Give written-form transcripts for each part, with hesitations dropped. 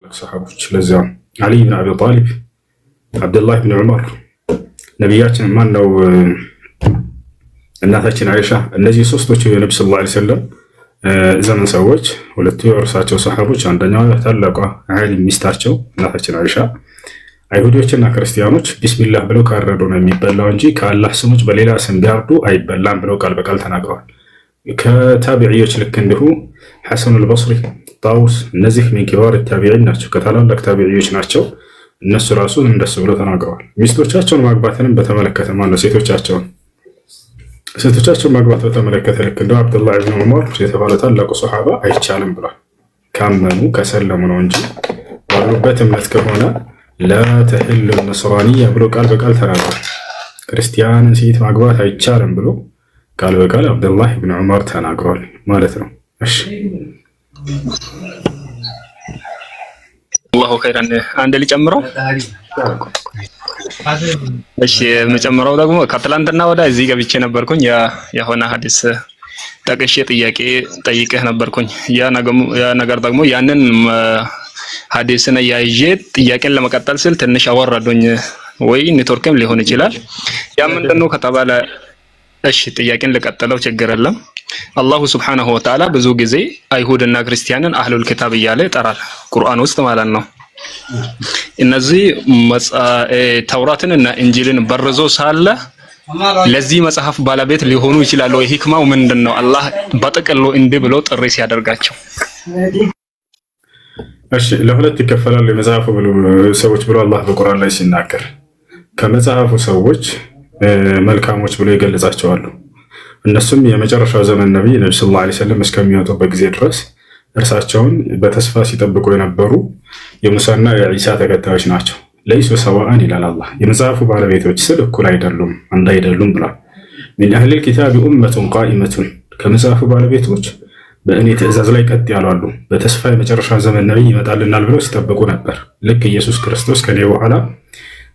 ሰሃቦች ለዚያም አሊ ብን አቢ ጣሊብ፣ አብዱላህ ብን ዑመር፣ ነቢያችን ማን ነው እናታችን አይሻ፣ እነዚህ ሶስቶቹ የነቢ ሰለላሁ ዐለይሂ ወሰለም ዘመን ሰዎች፣ ሁለቱ የእርሳቸው ሰሃቦች፣ አንደኛዋ ታላቋ ዓሊም ሚስታቸው እናታችን አይሻ አይሁዶችና ክርስቲያኖች ቢስሚላህ ብለው ካረዱ ነው የሚበላው እንጂ ከአላህ ስሞች በሌላ ስም ቢያርዱ አይበላም ብለው ቃል በቃል ተናግረዋል። ከታቢዕዮች ልክ እንዲሁ ሐሰኑል በስሪ፣ ጣውስ እነዚህ ሚን ኪባር ታቢዒን ናቸው፣ ከታላላቅ ታቢዕዮች ናቸው። እነሱ ራሱ እንደሱ ብለው ተናግረዋል። ሚስቶቻቸውን ማግባትንም በተመለከተ ማነው ሴቶቻቸውን ማግባት በተመለከተ ልክ እንደ አብዱላህ ብን ዑመር የተባለ ታላቁ ሶሓባ አይቻልም ብሏል። ካመኑ ከሰለሙ ነው እንጂ ባሉበት እምነት ከሆነ ላተሕሉ ነስራንያ ብሎ ቃል በቃል ተናግሯል። ክርስቲያንን ሴት ማግባት አይቻልም ብሎ ቃል በቃል አብዱላህ ብን ዑመር ተናግሯል ማለት ነው። እሺ አላሁ ኸይራን አንድ ሊጨምረው። እሺ የምጨምረው ደግሞ ከትላንትና ወዳ እዚህ ገብቼ ነበርኩኝ። የሆነ ሐዲስ ጠቅሼ ጥያቄ ጠይቄህ ነበርኩኝ። ያ ነገር ደግሞ ያንን ሐዲስን ያይዤ ጥያቄን ለመቀጠል ስል ትንሽ አወረዱኝ፣ ወይ ኔትወርክም ሊሆን ይችላል። ያ ምንድነው ከተባለ እሺ ጥያቄን ልቀጥለው፣ ችግር የለም። አላሁ ሱብሓነሁ ወተዓላ ብዙ ጊዜ አይሁድና ክርስቲያንን አህሉል ኪታብ እያለ ይጠራል ቁርአን ውስጥ ማለት ነው። እነዚህ ተውራትን እና እንጂልን በርዞ ሳለ ለዚህ መጽሐፍ ባለቤት ሊሆኑ ይችላሉ። የሂክማው ምንድነው? አላህ በጥቅሉ እንዲህ ብሎ ጥሪ ሲያደርጋቸው። እሺ ለሁለት ይከፈላሉ የመጽሐፉ ሰዎች ብሎ አላህ በቁርአን ላይ ሲናገር፣ ከመጽሐፉ ሰዎች መልካሞች ብሎ ይገልጻቸዋል። እነሱም የመጨረሻው ዘመን ነብይ ሰለላሁ ዐለይሂ ወሰለም እስከሚወጡበት ጊዜ ድረስ እርሳቸውን በተስፋ ሲጠብቁ የነበሩ የሙሳና የዒሳ ተከታዮች ናቸው። ለይሱ ሰዋአን ይላል አላህ። የመጽሐፉ ባለቤቶች ስል እኩል አይደሉም፣ አንድ አይደሉም ብሏል። ሚን አህሊል ኪታቢ ኡመቱን ቃኢመቱን፣ ከመጽሐፉ ባለቤቶች በእኔ ትእዛዝ ላይ ቀጥ ያሉ አሉ። በተስፋ የመጨረሻ ዘመን ነብይ ይመጣልናል ብለው ሲጠብቁ ነበር። ልክ ኢየሱስ ክርስቶስ ከኔ በኋላ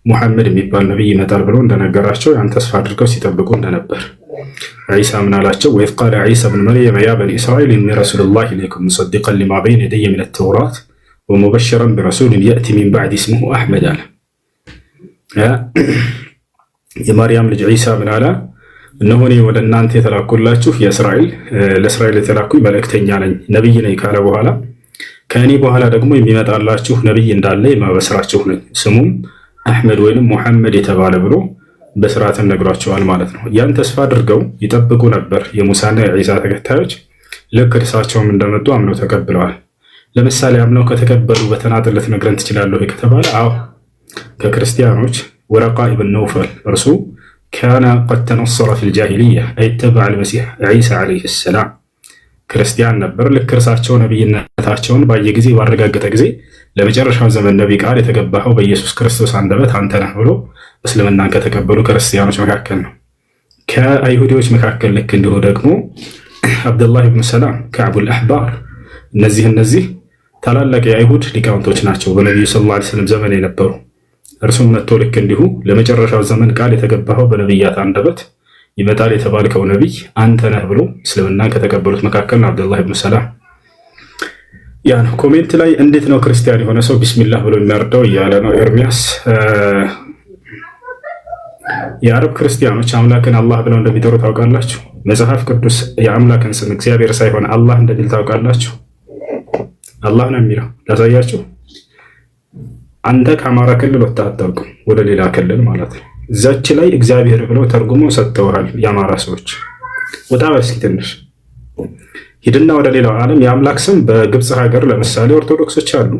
ሙሐመድ የሚባል ነብይ ይመጣል ብሎ እንደነገራቸው ያን ተስፋ አድርገው ሲጠብቁ እንደነበር። ዒሳ ምን አላቸው? ወኢዝ ቃለ ዒሳ ብን መርየም ያ በኒ እስራኤል ኢኒ ረሱሉላሂ ኢለይኩም ሙሰዲቀን ሊማ በይነ የደየ ሚነ ተውራት ወሙበሽረን ቢረሱሊን የእቲ ሚን ባዕዲ እስሙሁ አሕመድ አለ። የማርያም ልጅ ዒሳ ምን አለ? እነሆ እኔ ወደ እናንተ የተላኩላችሁ ለእስራኤል የተላኩኝ መልእክተኛ ነኝ፣ ነብይ ነኝ ካለ በኋላ ከእኔ በኋላ ደግሞ የሚመጣላችሁ ነብይ እንዳለ የማበስራችሁ ነኝ፣ ስሙም አሕመድ ወይንም ሙሐመድ የተባለ ብሎ በስርዓት ነግሯቸዋል ማለት ነው። ያን ተስፋ አድርገው ይጠብቁ ነበር የሙሳና የዒሳ ተከታዮች። ልክ እርሳቸውም እንደመጡ አምነው ተቀብለዋል። ለምሳሌ አምነው ከተቀበሉ በተናጠል ልትነግረን ትችላለህ ከተባለ፣ አዎ ከክርስቲያኖች ወረቃ ኢብን ነውፈል እርሱ ካነ ቀድ ተነሰረ ፊል ጃሂልያ አይተበዐ አልመሲሕ ዒሳ ዓለይሂ ሰላም ክርስቲያን ነበር። ልክ እርሳቸው ነብይነታቸውን ባየ ጊዜ ባረጋገጠ ጊዜ ለመጨረሻው ዘመን ነብይ ቃል የተገባኸው በኢየሱስ ክርስቶስ አንደበት አንተ ነህ ብሎ እስልምናን ከተቀበሉ ክርስቲያኖች መካከል ነው። ከአይሁዶች መካከል ልክ እንዲሁ ደግሞ አብዱላህ ብን ሰላም፣ ከዕቡል አሕባር፣ እነዚህ ታላላቅ የአይሁድ ሊቃውንቶች ናቸው በነቢዩ ሰለላሁ ዐለይሂ ወሰለም ዘመን የነበሩ። እርሱም መጥቶ ልክ እንዲሁ ለመጨረሻው ዘመን ቃል የተገባኸው በነቢያት አንደበት ይመጣል የተባልከው ነቢይ አንተ ነህ ብሎ እስልምናን ከተቀበሉት መካከል ነው አብዱላህ ብን ሰላም። ያ ነው። ኮሜንት ላይ እንዴት ነው ክርስቲያን የሆነ ሰው ቢስሚላህ ብሎ የሚያርደው እያለ ነው ኤርሚያስ። የአረብ ክርስቲያኖች አምላክን አላህ ብለው እንደሚጠሩ ታውቃላችሁ? መጽሐፍ ቅዱስ የአምላክን ስም እግዚአብሔር ሳይሆን አላህ እንደሚል ታውቃላችሁ? አላህ ነው የሚለው። ላሳያችሁ። አንተ ከአማራ ክልል ወጥተህ አታውቅም፣ ወደ ሌላ ክልል ማለት ነው። እዛች ላይ እግዚአብሔር ብለው ተርጉሞ ሰጥተውሃል የአማራ ሰዎች። ወጣ በል እስኪ ትንሽ ሂድና ወደ ሌላው ዓለም የአምላክ ስም በግብፅ ሀገር ለምሳሌ ኦርቶዶክሶች አሉ።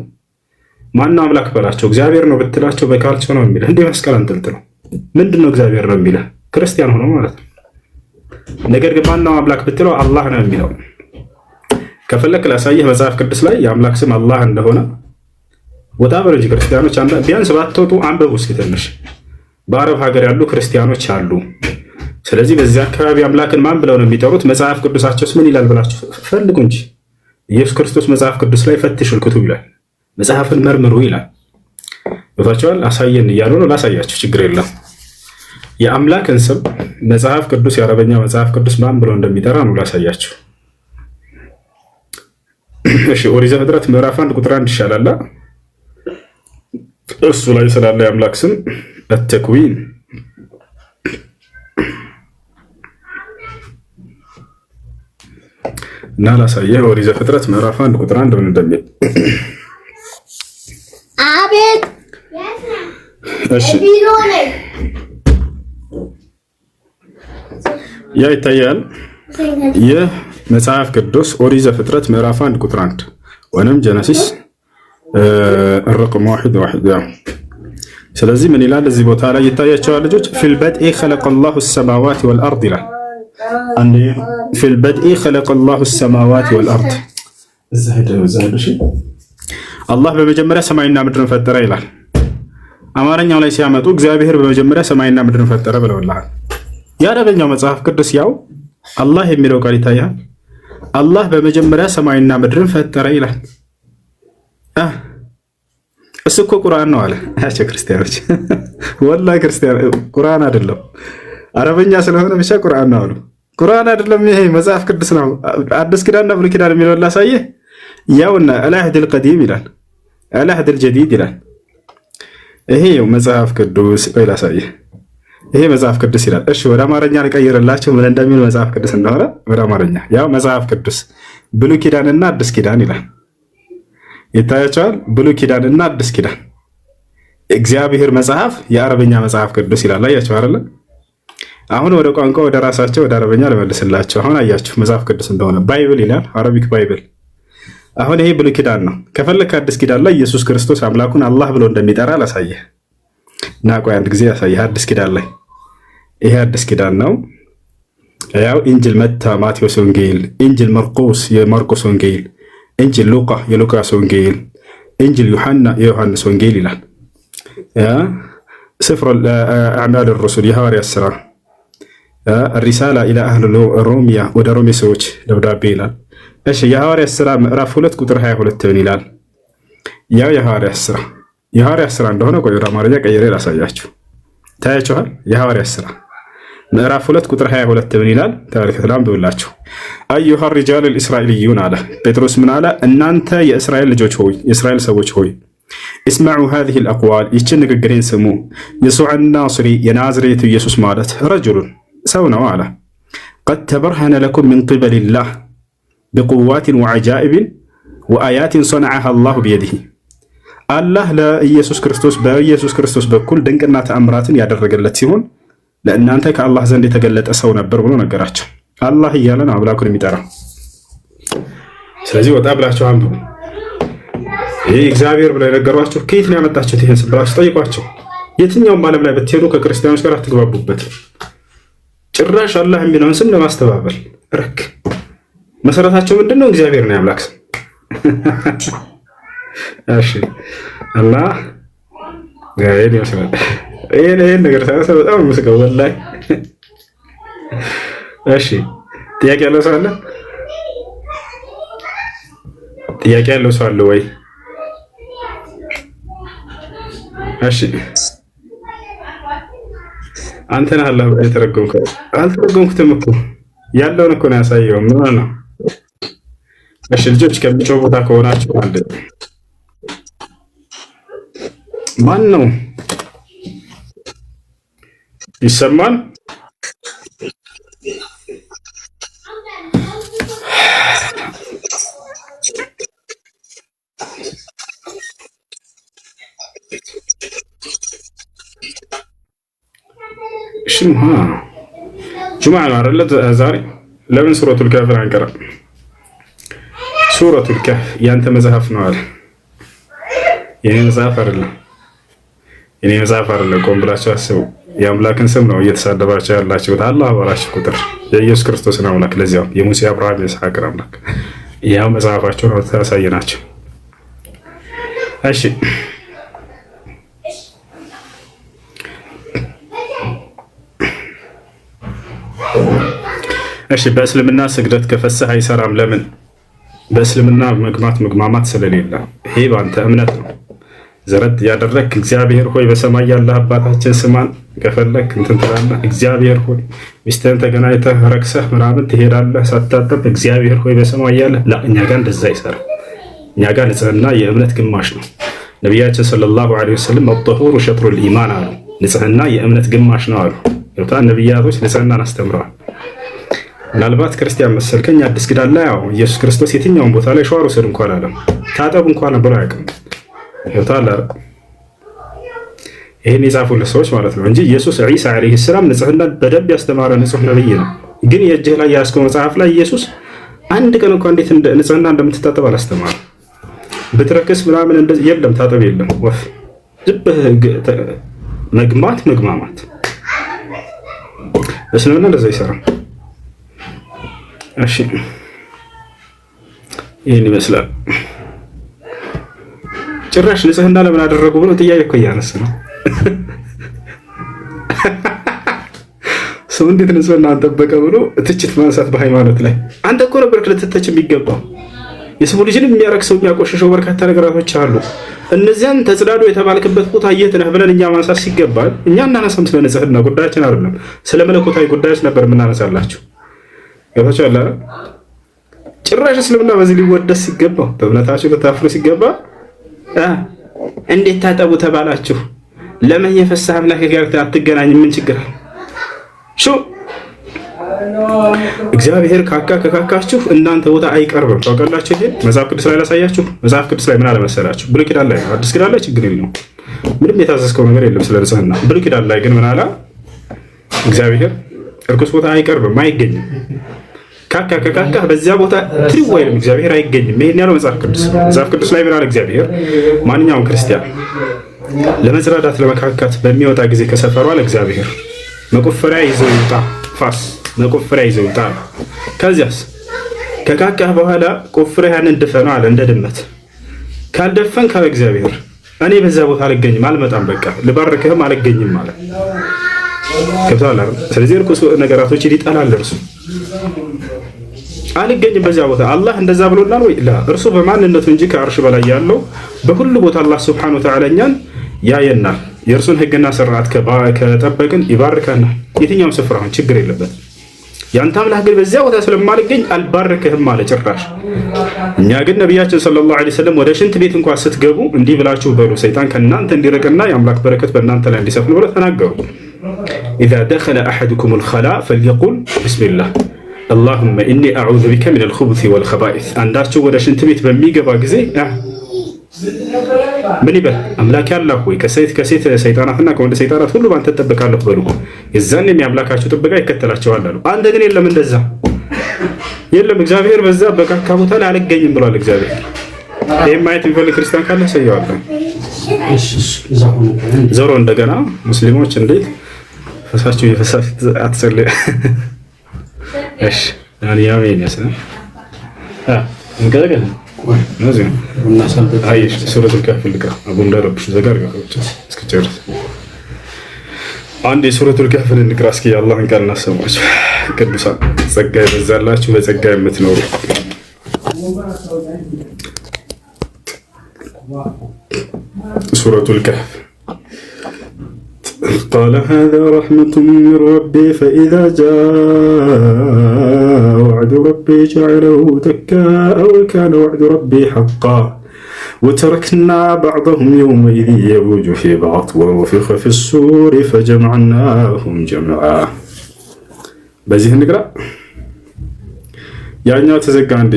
ማነው አምላክ በላቸው? እግዚአብሔር ነው ብትላቸው በቃልቸው ነው የሚልህ። እንዲህ መስቀል አንጠልጥለው ምንድነው እግዚአብሔር ነው የሚልህ? ክርስቲያን ሆኖ ማለት ነው። ነገር ግን ማነው አምላክ ብትለው አላህ ነው የሚለው። ከፈለክ ላሳየህ መጽሐፍ ቅዱስ ላይ የአምላክ ስም አላህ እንደሆነ። ወጣ በል እንጂ ክርስቲያኖች ቢያንስ ባትወጡ አንብቡ እስኪ ትንሽ። በአረብ ሀገር ያሉ ክርስቲያኖች አሉ። ስለዚህ በዚህ አካባቢ አምላክን ማን ብለው ነው የሚጠሩት? መጽሐፍ ቅዱሳቸውስ ምን ይላል ብላችሁ ፈልጉ እንጂ። ኢየሱስ ክርስቶስ መጽሐፍ ቅዱስ ላይ ፈትሹል ኩቱብ ይላል፣ መጽሐፍን መርምሩ ይላል። ቦታቸዋል አሳየን እያሉ ነው። ላሳያችሁ፣ ችግር የለም። የአምላክን ስም መጽሐፍ ቅዱስ የአረበኛ መጽሐፍ ቅዱስ ማን ብለው እንደሚጠራ ነው ላሳያችሁ። እሺ ኦሪት ዘፍጥረት ምዕራፍ 1 ቁጥር 1 ይሻላል። እሱ ላይ ስላለ የአምላክ ስም አተክዊን እና ላሳየህ ኦሪት ዘፍጥረት ምዕራፍ 1 ቁጥር 1 ምን እንደሚል። አቤት እሺ ያ ይታያል። ይህ መጽሐፍ ቅዱስ ኦሪት ዘፍጥረት ምዕራፍ 1 ቁጥር 1 ወይንም ጀነሲስ الرقم 1 ያው ስለዚህ ምን ይላል እዚህ ቦታ ላይ ይታያቸዋል ልጆች ፊል በድኢ خلق الله السماوات والارض ይላል። አንዴ ፊል በድኢ خلق الله السماوات والارض እሺ አላህ በመጀመሪያ ሰማይና ምድርን ፈጠረ ይላል። አማርኛው ላይ ሲያመጡ እግዚአብሔር በመጀመሪያ ሰማይና ምድርን ፈጠረ ብለውልሃል። የአረበኛው መጽሐፍ ቅዱስ ያው አላህ የሚለው ቃል ይታያል። አላህ በመጀመሪያ ሰማይና ምድርን ፈጠረ ይላል። እሱ እኮ ቁርአን ነው አለ ያቸው ክርስቲያኖች። ወላሂ ክርስቲያን ቁርአን አይደለም አረበኛ ስለሆነ ብቻ ቁርአን ነው አሉ። ቁርአን አይደለም ይሄ መጽሐፍ ቅዱስ ነው። አዲስ ኪዳንና ብሉይ ኪዳን የሚለው ላሳየህ። ያውና አልአህድል ቀዲም ይላል፣ አልአህድል ጀዲድ ይላል። ይሄ መጽሐፍ ቅዱስ ቆይ ላሳየህ። ይሄ መጽሐፍ ቅዱስ ይላል። እሺ ወደ አማርኛ ልቀይርላችሁ ምን እንደሚል መጽሐፍ ቅዱስ እንደሆነ ወደ አማርኛ። ያው መጽሐፍ ቅዱስ ብሉይ ኪዳንና አዲስ ኪዳን ይላል። ይታያቸዋል። ብሉይ ኪዳንና አዲስ ኪዳን እግዚአብሔር መጽሐፍ የአረበኛ መጽሐፍ ቅዱስ ይላል። አያችሁ አይደለ? አሁን ወደ ቋንቋ ወደ ራሳቸው ወደ አረበኛ ልመልስላችሁ። አሁን አያችሁ መጽሐፍ ቅዱስ እንደሆነ ባይብል ይላል፣ አረቢክ ባይብል። አሁን ይሄ ብሉይ ኪዳን ነው። ከፈለክ አዲስ ኪዳን ላይ ኢየሱስ ክርስቶስ አምላኩን አላህ ብሎ እንደሚጠራ ላሳየህ እና ቆይ አንድ ጊዜ ያሳየህ። አዲስ ኪዳን ላይ ይሄ አዲስ ኪዳን ነው። ያው ኢንጅል መታ ማቴዎስ ወንጌል፣ ኢንጅል መርቆስ የማርቆስ ወንጌል፣ ኢንጅል ሉቃ የሉቃስ ወንጌል፣ ኢንጅል ዮሐና የዮሐንስ ወንጌል ይላል። ያ ስፍር አዕማል الرسل የሐዋርያት ሥራ፣ ሪሳላ ኢላ አህል ሮሚያ ወደ ሮሜ ሰዎች ደብዳቤ ይላል። እሺ የሐዋርያት ሥራ ምዕራፍ 2 ቁጥር 22 ምን ይላል? ያው የሐዋርያት ሥራ እንደሆነ ቆይ ወደ አማርኛ ቀይሬ ላሳያችሁ። ታያችኋል። የሐዋርያት ሥራ ምዕራፍ 2 ቁጥር 22 ምን ይላል? ተመልከቱላም ብላችሁ አዩሃ ሪጃል الاسرائيليون አለ ጴጥሮስ ምን አለ? እናንተ የእስራኤል ልጆች ሆይ የእስራኤል ሰዎች ሆይ እስማዑ هذه الاقوال ይችን ንግግሬን ስሙ። የሱዕ الناصري የናዝሬቱ ኢየሱስ ማለት ረጅሉን ሰው ነው አለ قد تبرهن لكم من قبل الله بقوات وعجائب وآيات صنعها الله بيده አላህ ለኢየሱስ ክርስቶስ በኢየሱስ ክርስቶስ በኩል ድንቅና ተአምራትን ያደረገለት ሲሆን ለእናንተ ከአላህ ዘንድ የተገለጠ ሰው ነበር ብሎ ነገራቸው። አላህ እያለ ነው አምላኩን የሚጠራው። ስለዚህ ወጣ ብላችሁ አንብቡ። ይሄ እግዚአብሔር ብለው የነገሯቸው ከየት ነው ያመጣችሁት? ይሄን ስብራችሁ ጠይቋቸው። የትኛውም ዓለም ላይ ብትሄዱ ከክርስቲያኖች ጋር አትግባቡበት። ጭራሽ አላህ የሚለውን ስም ለማስተባበል ረክ መሰረታቸው ምንድነው? እግዚአብሔር ነው ያምላክ ስም። እሺ አላህ ጋይድ ይመስላል። ይሄን ነገር ሳይሆን በጣም መስቀው ወላሂ። እሺ ጥያቄ ያለው ሰው አለ? ጥያቄ ያለው ሰው አለ ወይ? እሺ አንተ ነህ አላህ የተረጎምከው። አልተረጎምኩትም እኮ ያለውን እኮ ነው ያሳየው። ምን ነው? እሺ ልጆች ከሚጮህ ቦታ ከሆናችሁ አንድ ማን ነው ይሰማል? ጁምዓ ነው አይደል? ዛሬ ለምን ሱረቱል ከህፍ አንቀራም? ሱረቱል ከህፍ ያንተ መጽሐፍ ነው አለ። የኔ መጽሐፍ አይደለም። የኔ መጽሐፍ አይደለም። ቆም ብላችሁ አስቡ። የአምላክን ስም ነው እየተሳደባችሁ ያላችሁት። አላህ ባላችሁ ቁጥር የኢየሱስ ክርስቶስን አምላክ ለዚያው የሙሴ አብርሃም የይስሐቅን አምላክ ያው መጽሐፋቸው ነው ታሳየናቸው። እሺ እሺ በእስልምና ስግደት ከፈሰህ አይሰራም። ለምን? በእስልምና መግማማት ስለሌለ። ይሄ በአንተ እምነት ነው። ዘረድ ያደረክ እግዚአብሔር ሆይ በሰማይ ያለህ አባታችን ስማን ከፈለክ እንትን ትላለህ። እግዚአብሔር ሆይ ሚስትህን ተገናኝተህ ረክሰህ ምናምን ትሄዳለህ ሳታጠብ። እግዚአብሔር ሆይ በሰማይ ያለህ እኛ ጋር እንደዛ አይሰራም። እኛ ጋር ንጽህና የእምነት ግማሽ ነው። ነቢያችን ሰለላሁ ዐለይሂ ወሰለም አጠሁሩ ሸጥሩል ኢማን አሉ። ንጽህና የእምነት ግማሽ ነው አሉ። ነቢያቶች ንጽህናን አስተምረዋል። ምናልባት ክርስቲያን መሰልከኝ አዲስ ኪዳን ላይ ያው ኢየሱስ ክርስቶስ የትኛውን ቦታ ላይ ሸዋር ውሰድ እንኳን አለም ታጠብ እንኳን ብሎ አያውቅም። ይወጣላ ይሄን የጻፉለት ሰዎች ማለት ነው እንጂ ኢየሱስ ዒሳ አለይሂ ሰላም ንጽህናን በደንብ ያስተማረ ንጹህ ነብይ ነው። ግን የእጅህ ላይ ያስከው መጽሐፍ ላይ ኢየሱስ አንድ ቀን እንኳን እንዴት ንጽህና እንደምትታጠብ አላስተማረም። ብትረክስ ምናምን እንደዚህ የለም፣ ታጠብ የለም። ወፍ ዝብህ መግማማት እስልምና እንደዛ ይሰራል። እሺ ይሄን ይመስላል። ጭራሽ ንጽህና ለምን አደረጉ ብሎ ጥያቄ እኮ እያነሱ ነው። ሰው እንዴት ንጽህናን ጠበቀ ብሎ ትችት ማንሳት በሃይማኖት ላይ አንተ እኮ ነበርክ ልትተች የሚገባው። የሰው ልጅን የሚያረክሰው የሚያቆሽሸው በርካታ ነገራቶች አሉ። እነዚያን ተጽዳዶ የተባልክበት ቦታ የት ነህ ብለን እኛ ማንሳት ሲገባል እኛ እናነሳም። ስለ ንጽህና ጉዳያችን አይደለም፣ ስለ መለኮታዊ ጉዳዮች ነበር የምናነሳላችሁ። ገባችሁ አለ። ጭራሽ እስልምና በዚህ ሊወደስ ሲገባው በእምነታችሁ ልታፍሩ ሲገባ እንዴት ታጠቡ ተባላችሁ? ለምን የፈሳህ አምላክ ጋር አትገናኝ? ምን ችግር አለ? እግዚአብሔር ካካ ከካካችሁ እናንተ ቦታ አይቀርብም። ታውቃላችሁ። ይሄ መጽሐፍ ቅዱስ ላይ ላሳያችሁ። መጽሐፍ ቅዱስ ላይ ምን አለ መሰላችሁ? ብሉይ ኪዳን ላይ አዲስ ኪዳን ላይ ችግር የለውም፣ ምንም የታዘዝከው ነገር የለም ስለ ንጽህና። ብሉይ ኪዳን ላይ ግን ምን አለ? እግዚአብሔር እርኩስ ቦታ አይቀርብም፣ አይገኝም። ካካ ከካካ በዚያ ቦታ ትሪው ወይም እግዚአብሔር አይገኝም። ይሄን ያለው መጽሐፍ ቅዱስ። መጽሐፍ ቅዱስ ላይ ምን አለ? እግዚአብሔር ማንኛውም ክርስቲያን ለመጽዳዳት ለመካካት በሚወጣ ጊዜ ከሰፈሩ አለ እግዚአብሔር መቆፈሪያ ይዘው ይውጣ፣ ፋስ መቆፈሪያ ይዘው ይውጣ። ከዚያስ ከካካህ በኋላ ቆፍረህ ያንን ድፈነው አለ እንደ ድመት። ካልደፈን ካለ እግዚአብሔር እኔ በዛ ቦታ አልገኝም፣ አልመጣም፣ በቃ ልባርክህም አልገኝም ማለት ከታላ። ስለዚህ እርኩስ ነገራቶች ይጣላል። እርሱ አልገኝም በዛ ቦታ። አላህ እንደዛ ብሎናል ወይ? ላ እርሱ በማንነቱ እንጂ ከአርሽ በላይ ያለው በሁሉ ቦታ አላህ ሱብሓነሁ ወተዓላ እኛን ያየናል። የእርሱን ህግና ስርዓት ከጠበቅን ይባርከናል። የትኛውም ስፍራ አሁን ችግር የለበትም። ያንተ አምላክ ግን በዚያ ቦታ ስለማልገኝ አልባርከህም አለ ጭራሽ። እኛ ግን ነቢያችን ሰለላሁ ዐለይሂ ወሰለም ወደ ሽንት ቤት እንኳን ስትገቡ እንዲህ ብላችሁ በሉ ሰይጣን ከእናንተ እንዲርቅና የአምላክ በረከት በእናንተ ላይ እንዲሰፍን ብለው ተናገሩ። ኢዛ ደኸለ አሐዱኩም አልኸላእ ፈልየቁል ቢስሚላህ አላሁመ ኢኒ አዑዙ ቢከ ሚነል ኹቡሲ ወልኸባኢስ። አንዳችሁ ወደ ሽንት ቤት በሚገባ ጊዜ ምን ይበል? አምላክ ያላህ ወይ ከሴት ሰይጣናትና ከወንድ ሰይጣናት ሁሉ ባንተ ተጠብቃለሁ በሉ። የዛን የሚያምላካችሁ ጥበቃ ይከተላቸዋል አሉ። አንተ ግን የለም፣ እንደዛ የለም። እግዚአብሔር በዛ በካካ ቦታ ላይ አልገኝም ብሏል እግዚአብሔር። ይሄን ማየት የሚፈልግ ክርስቲያን ካለ ሰየዋለሁ። ዞሮ እንደገና ሙስሊሞች እንዴት ፈሳችሁ የፈሳሽ አትጸልይ። እሺ ያኔ ያስነ እንገደገ نازل عايش سورة الكهف اللي كان أبو مدرب شو زجاج اسكتير عندي سورة الكهف اللي نقرأ سكي الله إن كان الناس سمعش كده بس زجاج بزلا شو زجاج متنور سورة الكهف قال هذا رحمة من ربي فإذا جاء وعد ربي جعله دكاء وكان وعد ربي حقا وتركنا بعضهم يومئذ يموج في بعض ونفخ في الصور فجمعناهم جمعا. بزيه نقرأ ያኛው ተዘጋ እንዴ?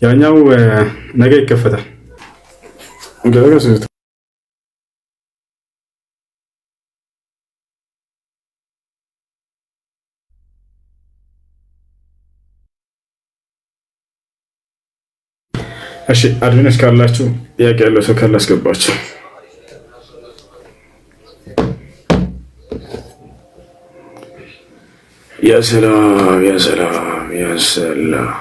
ያኛው ነገ ይከፈታል። እሺ አድሚኖች ካላችሁ ጥያቄ ያለው ሰው ካለ አስገባችሁ። ያ ሰላም ያ ሰላም ያ ሰላም።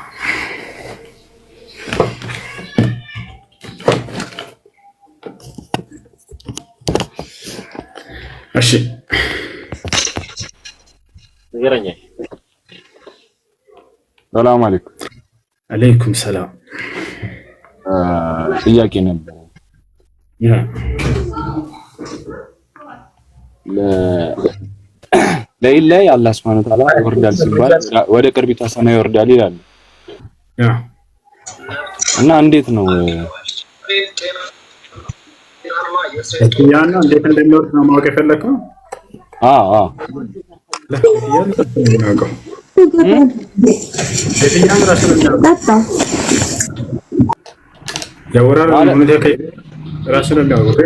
እሺ ንገረኝ። ሰላም አለይኩም። አለይኩም ሰላም። ጥያቄ ነበር። ለይል ላይ አላህ Subhanahu Wa Ta'ala ይወርዳል ሲባል ወደ ቅርቢቷ ሰማይ ይወርዳል ይላል። እና እንዴት ነው ያና እንዴት እንደሚወርድ ነው ማወቅ የፈለከው?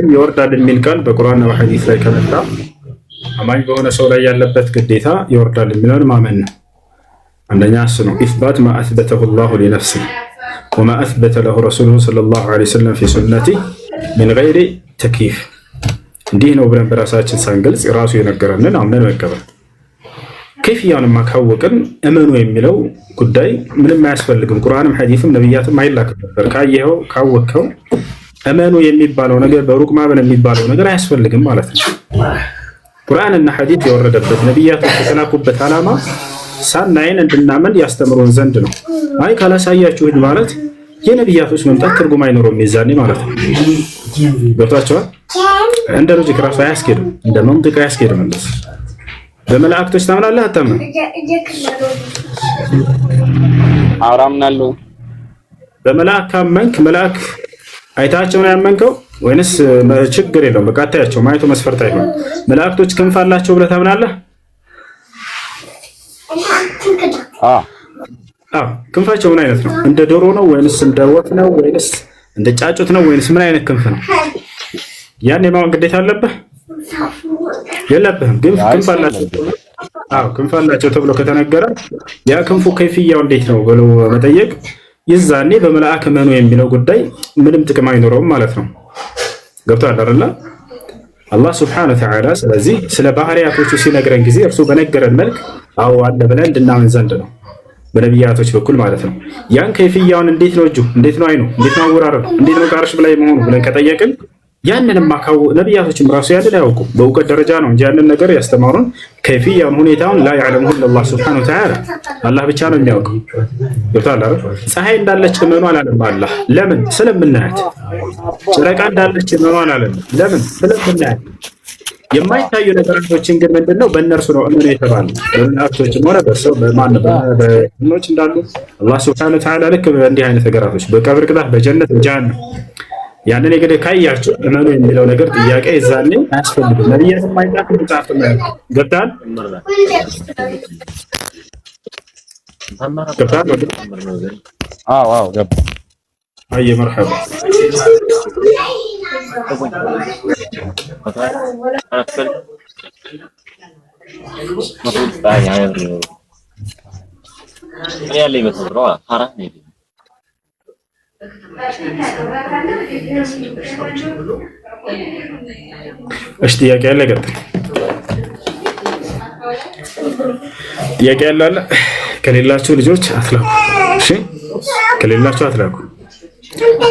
ይወርዳል የሚል ቃል በቁርአንና በሐዲስ ላይ ከመጣ አማኝ በሆነ ሰው ላይ ያለበት ግዴታ ይወርዳል የሚለውን ማመን ነው። አንደኛ እሱ ነው። ኢስባት ማ አስበተሁ ላሁ ሊነፍሲህ ወማ አስበተ ለሁ ረሱሉሁ ሰለላሁ ዐለይሂ ወሰለም ፊ ሱነቲህ ሚን ገይሪ ተክይፍ። እንዲህ ነው ብለን በራሳችን ሳንገልጽ ራሱ የነገረንን አምነን መቀበል። ከይፍያውንማ ካወቅን እመኑ የሚለው ጉዳይ ምንም አያስፈልግም። ቁርአንም ሐዲስም ነብያትም አይላክም ነበር። ካየኸው ካወቅኸው እመኑ የሚባለው ነገር በሩቅ ማመን የሚባለው ነገር አያስፈልግም ማለት ነው። ቁርአንና ሐዲስ የወረደበት ነብያቶች የተላኩበት ዓላማ ሳናይን እንድናመን ያስተምሩን ዘንድ ነው። አይ ካላሳያችሁኝ ማለት የነብያቶች መምጣት ትርጉም አይኖረውም የዛኔ ማለት ነው። ገብቷቸዋል። እንደ ሎጂክ ራሱ አያስኬድም፣ እንደ መንጥቅ አያስኬድም። እንደዚህ በመላእክቶች ታምናለህ አታምንም? አምናለሁ። በመላእክ ካመንክ መላእክ አይታቸው ነው ያመንከው ወይንስ ችግር የለውም በቃ አታያቸው ማየቱ መስፈርት አይሆንም? መላእክቶች ክንፍ አላቸው ብለህ ታምናለህ? ክንፋቸው ምን አይነት ነው? እንደ ዶሮ ነው ወይንስ እንደ ወፍ ነው ወይንስ እንደ ጫጩት ነው ወይንስ ምን አይነት ክንፍ ነው? ያን የማወቅ ግዴታ አለብህ የለብህም? ግን ክንፍ አላቸው ተብሎ ከተነገረ ያ ክንፉ ከይፍያው እንዴት ነው ብሎ መጠየቅ ይዛኔ በመላእክ እመኑ የሚለው ጉዳይ ምንም ጥቅም አይኖረውም ማለት ነው። ገብቶሃል አይደል? አላህ ሱብሓነሁ ወተዓላ ስለዚህ ስለ ባህሪያቶቹ ሲነግረን ጊዜ እርሱ በነገረን መልክ አዎ አለ ብለን እንድናምን ዘንድ ነው በነቢያቶች በኩል ማለት ነው። ያን ከይፍያውን እንዴት ነው እጁ፣ እንዴት ነው አይኑ፣ እንዴት ነው አወራረዱ፣ እንዴት ነው ከአርሽ በላይ መሆኑ ብለን ከጠየቅን ያንንም ነቢያቶችም ራሱ ያንን አያውቁም። በእውቀት ደረጃ ነው እንጂ ያንን ነገር ያስተማሩን ከይፍያውን ሁኔታውን ላ ያዕለሙሁ ኢለላህ ሱብሓነሁ ወተዓላ አላህ ብቻ ነው የሚያውቀው። ገብቶሃል አይደል? ፀሐይ እንዳለች እመኑ አላለም አላህ። ለምን? ስለምናያት። ጨረቃ እንዳለች እመኑ አላለም። ለምን? ስለምናያት። የማይታዩ ነገራቶችን ግን ምንድነው በእነርሱ ነው እመኑ የተባሉ በመላእክቶችም ሆነ በሰው በማንኖች እንዳሉ አላህ ሱብሓነሁ ወተዓላ ልክ በእንዲህ አይነት ነገራቶች በቀብር ቅጣት፣ በጀነት፣ በጀሃነም ያንን እንግዲህ ካያችሁ እመኑ የሚለው ነገር ጥያቄ ይዛኔ አያስፈልግም። ነብያት የማይላክ መጽሐፍ ነው። ገብታል አዎ ገባ። አየ መርሐባ እሺ ጥያቄ አለ? ቀጥል። ጥያቄ አለ? ከሌላችሁ ልጆች አትላኩ። እሺ ከሌላችሁ አትላኩ።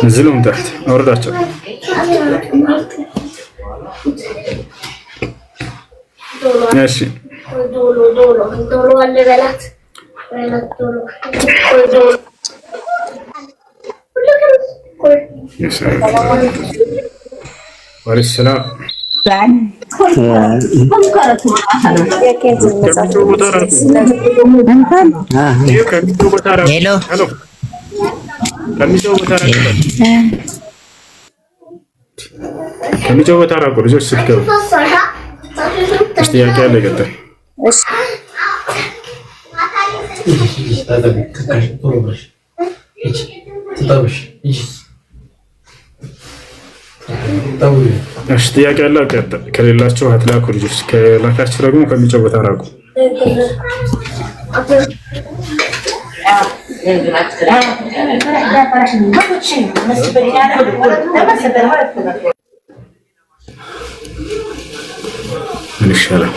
ንዝሉም ተሕት አውርዳቸው። እሺ ወሰላም ከሚጨው ቦታ ራቁ ልጆች ስትገቡ። እስቲ ጥያቄ አለ? ቀጥል። እሺ ጥያቄ አለ? ቀጥል። ከሌላችሁ አትላኩ ልጆች፣ ከላካችሁ ደግሞ ከሚጨው ቦታ ራቁ። ምን ይሻላል?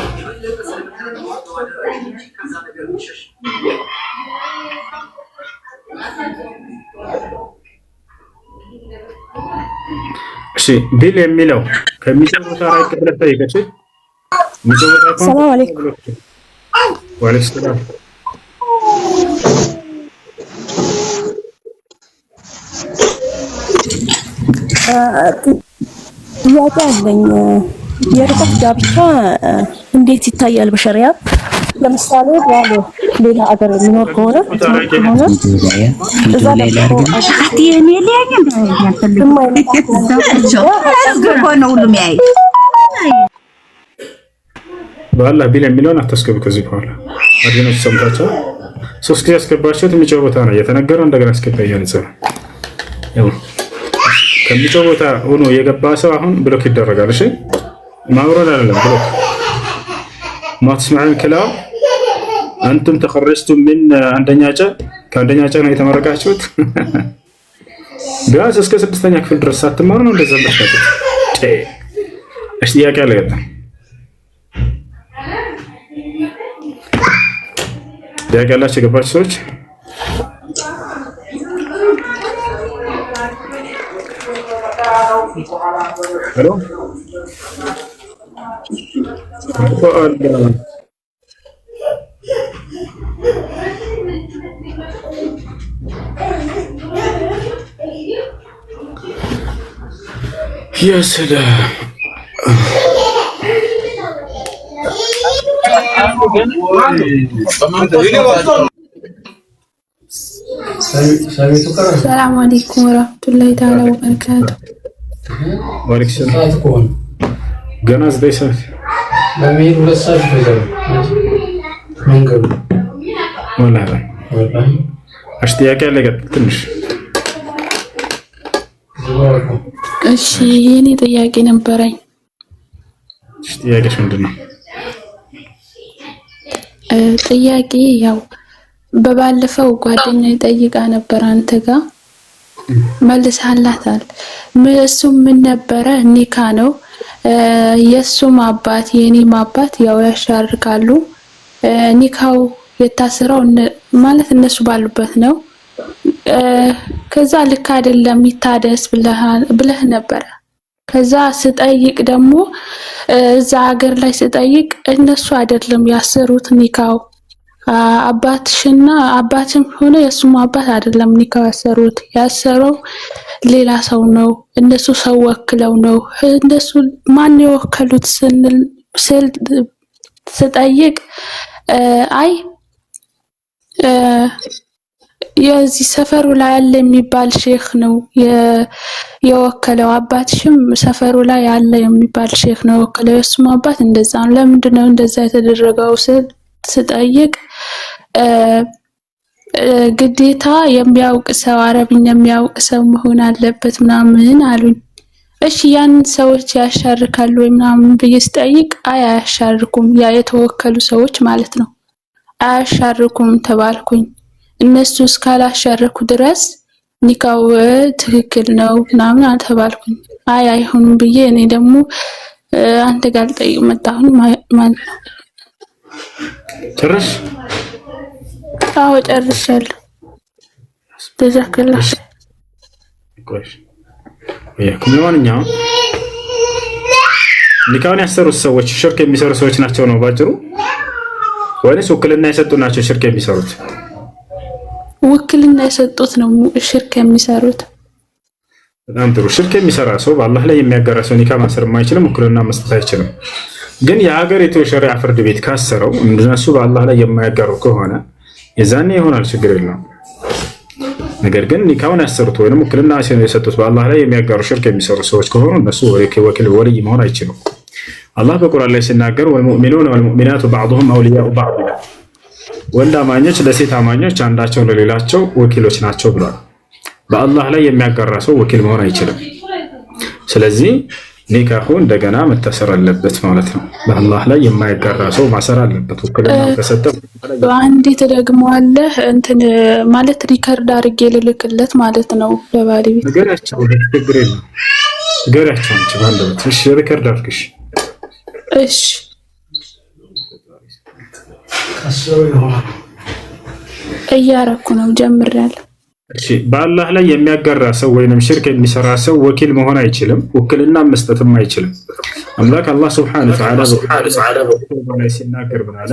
እሺ ቢል የሚለው ከሚጨው ቦታ ራቅ ብለህ ጠይቀሽ። ሚጨው ቦታ ሰላም አለይኩም። ወአለይኩም ሰላም። ጥያቄ አለኝ። የርቀት ጋብቻ እንዴት ይታያል በሸሪዓ? ለምሳሌ ያለ ሌላ አገር የሚኖር ከሆነ እዛ በአላህ ቢል የሚለውን አታስገቡ። ከዚህ በኋላ አድኖች ሰምታቸው 3 ጊዜ ያስገባችሁት የሚጮህ ቦታ ነው የተነገረው። እንደገና አስገባያል ጽፍ ከሚጮህ ቦታ ሆኖ የገባ ሰው አሁን ብሎክ ይደረጋል። እሺ ማውረድ አይደለም ብሎክ ማትስማዕን ክላው አንቱም ተخرجتم من አንደኛ ጨ ከአንደኛ ጨ ነው የተመረቃችሁት። ቢያንስ እስከ 6ኛ ክፍል ድረስ ሳትማሩ ነው እንደዛ እንደታውቁት። እሺ ጥያቄ አለ ገጣ ጥያቄ አላችሁ የገባችሁ ሰዎች? ሄሎ يا سلام السلام عليكم ورحمة الله تعالى وبركاته. وعليكم السلام. جناز ديسات بميل ولا صار في زمان من قبل والله والله اشتياق لك ትንሽ እሺ የኔ ጥያቄ ነበረኝ። ጥያቄሽ ምንድነው? ጥያቄ ያው በባለፈው ጓደኛዬ ጠይቃ ነበር አንተ ጋር መልሰሃላታል። እሱም ምን ነበረ ኒካ ነው የሱም አባት የኔም አባት ያው ያሻርካሉ። ኒካው የታሰረው ማለት እነሱ ባሉበት ነው። ከዛ ልክ አይደለም ይታደስ ብለህ ነበር። ከዛ ስጠይቅ ደግሞ እዛ ሀገር ላይ ስጠይቅ እነሱ አይደለም ያሰሩት ኒካው አባትሽና አባትም ሆነ የሱም አባት አይደለም ኒካው ያሰረው ሌላ ሰው ነው። እነሱ ሰው ወክለው ነው። እነሱ ማን የወከሉት ስጠይቅ አይ የዚህ ሰፈሩ ላይ ያለ የሚባል ሼክ ነው የወከለው። አባትሽም ሰፈሩ ላይ ያለ የሚባል ሼክ ነው የወከለው። የሱም አባት እንደዛ ነው። ለምንድን ነው እንደዛ የተደረገው ስጠይቅ ግዴታ የሚያውቅ ሰው አረብኛ የሚያውቅ ሰው መሆን አለበት ምናምን አሉኝ። እሺ ያን ሰዎች ያሻርካሉ ወይ ምናምን ብዬ ስጠይቅ አይ አያሻርኩም፣ ያ የተወከሉ ሰዎች ማለት ነው አያሻርኩም ተባልኩኝ። እነሱ እስካላሻረኩ ድረስ ኒካው ትክክል ነው ምናምን አልተባልኩኝ። አይ አይሆንም ብዬ እኔ ደግሞ አንተ ጋር ልጠይቅ መጣሁኝ ማለት ነው። ጨርሽ? አዎ ጨርሻለሁ። ተዘክላሽ ቆይሽ ወይኩም ለማንኛውም ኒካውን ያሰሩት ሰዎች ሽርክ የሚሰሩ ሰዎች ናቸው ነው ባጭሩ፣ ወይስ ውክልና የሰጡ ናቸው ሽርክ የሚሰሩት? ውክልና የሰጡት ነው ሽርክ የሚሰሩት። በጣም ጥሩ። ሽርክ የሚሰራ ሰው በአላህ ላይ የሚያጋራ ሰው ኒካ ማሰር የማይችልም፣ ውክልና መስጠት አይችልም። ግን የሀገሪቱ ሸሪዓ ፍርድ ቤት ካሰረው እነሱ በአላህ ላይ የማያጋሩ ከሆነ የዛኔ ይሆናል፣ ችግር የለውም። ነገር ግን ኒካውን ያሰሩት ወይንም ውክልና የሰጡት በአላህ ላይ የሚያጋሩ ሽርክ የሚሰሩ ሰዎች ከሆኑ እነሱ ወኪል ወልይ መሆን አይችሉም። አላህ በቁርአን ላይ ሲናገር ወልሙእሚኑነ ወልሙእሚናቱ ባዕዱሁም አውሊያኡ ባዕድ ይላል። ወንድ አማኞች ለሴት አማኞች አንዳቸው ለሌላቸው ወኪሎች ናቸው ብሏል። በአላህ ላይ የሚያጋራ ሰው ወኪል መሆን አይችልም። ስለዚህ ኒካሁ እንደገና መታሰር አለበት ማለት ነው። በአላህ ላይ የማይጋራ ሰው ማሰር አለበት። ውክልና ከሰጠ አንዴ ተደግመዋለህ እንትን ማለት ሪከርድ አድርጌ ልልክለት ማለት ነው ለባለቤት ነገራቸው። ችግር የለም ነገራቸው አንቺ ባለበት። እሺ ሪከርድ አድርግሽ። እሺ እያረኩ ነው ጀምሬያለሁ። እሺ በአላህ ላይ የሚያጋራ ሰው ወይንም ሽርክ የሚሰራ ሰው ወኪል መሆን አይችልም፣ ውክልና መስጠትም አይችልም። አምላክ አላህ ሱብሓነሁ ወተዓላ ላይ ሲናገር ብናላ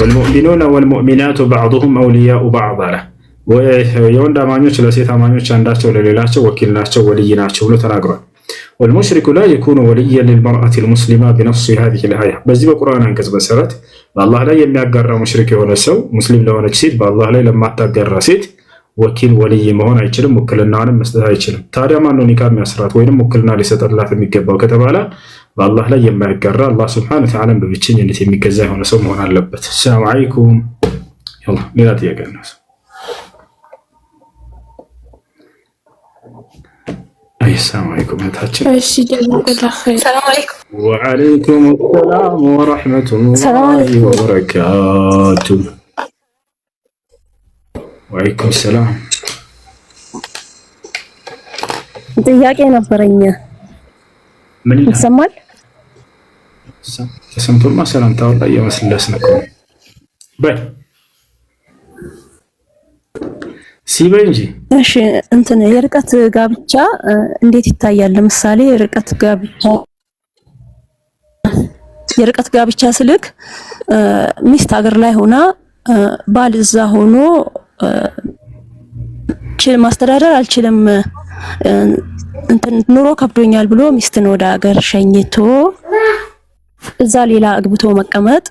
ወልሙእሚኑነ ወልሙእሚናቱ ባዕዱሁም አውሊያኡ ባዕድ አለ። የወንድ አማኞች ለሴት አማኞች አንዳቸው ለሌላቸው ወኪል ናቸው፣ ወልይ ናቸው ብሎ ተናግሯል። والمشرك لا يكون وليا للمرأة المسلمة بنص هذه الآية በዚህ በቁርአን አንቀጽ መሰረት በአላህ ላይ የሚያጋራ ሙሽሪክ የሆነ ሰው ሙስሊም ለሆነች ሴት በአላህ ላይ ለማታጋራ ሴት ወኪል ወልይ መሆን አይችልም፣ ውክልናንም መስጠት አይችልም። ታዲያ ማን ነው ኒካህ የሚያስራት ወይንም ውክልና ሊሰጥላት የሚገባው ከተባለ በአላህ ላይ የማያጋራ አላህ ሱብሓነሁ ወተዓላ በብቸኝነት የሚገዛ የሆነ ሰው መሆን አለበት። ሰላም አለይኩም። ያላ ሌላ ጥያቄ ነው? السلام عليكم እህታችን። እሺ ጀዛከላህ ኸይር። ሰላም አለይኩም። ወአለይኩም ሰላም ወራህመቱላሂ ወበረካቱ። ወአለይኩም ሰላም። ጥያቄ ነበረኝ። ምን ይሰማል? ተሰምቶማ ሰላምታው ላይ የመስለስን እኮ በይ ሲበይ እንጂ። እሺ እንትን የርቀት ጋብቻ እንዴት ይታያል? ለምሳሌ የርቀት ጋብቻ ስልክ ሚስት ሀገር ላይ ሆና ባል እዛ ሆኖ ማስተዳደር አልችልም እንትን ኑሮ ከብዶኛል ብሎ ሚስትን ወደ ሀገር ሸኝቶ እዛ ሌላ አግብቶ መቀመጥ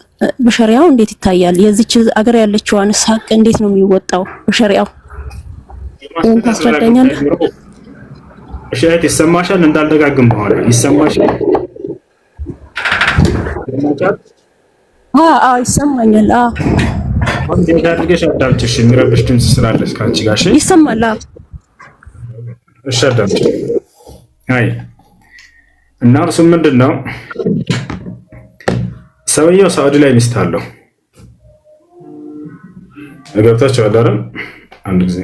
በሸሪዓው እንዴት ይታያል? የዚች ሀገር ያለችዋን ሀቅ እንዴት ነው የሚወጣው በሸሪዓው? ይሄን ታስረዳኛለህ? እሺ እህት ይሰማሻል? እንዳልደጋግም በኋላ ይሰማሻል? ይሰማኛል። እንዴት አድርገሽ አዳምጪሽ? የሚረብሽ ድምጽ ስላለሽ ካንቺ ጋር እሺ? ይሰማል። እሺ አዳምጪ። አይ እና እርሱ ምንድነው ሰውየው ሳዑዲ ላይ ሚስት አለው። ገብታችሁ አይደል? አንድ ጊዜ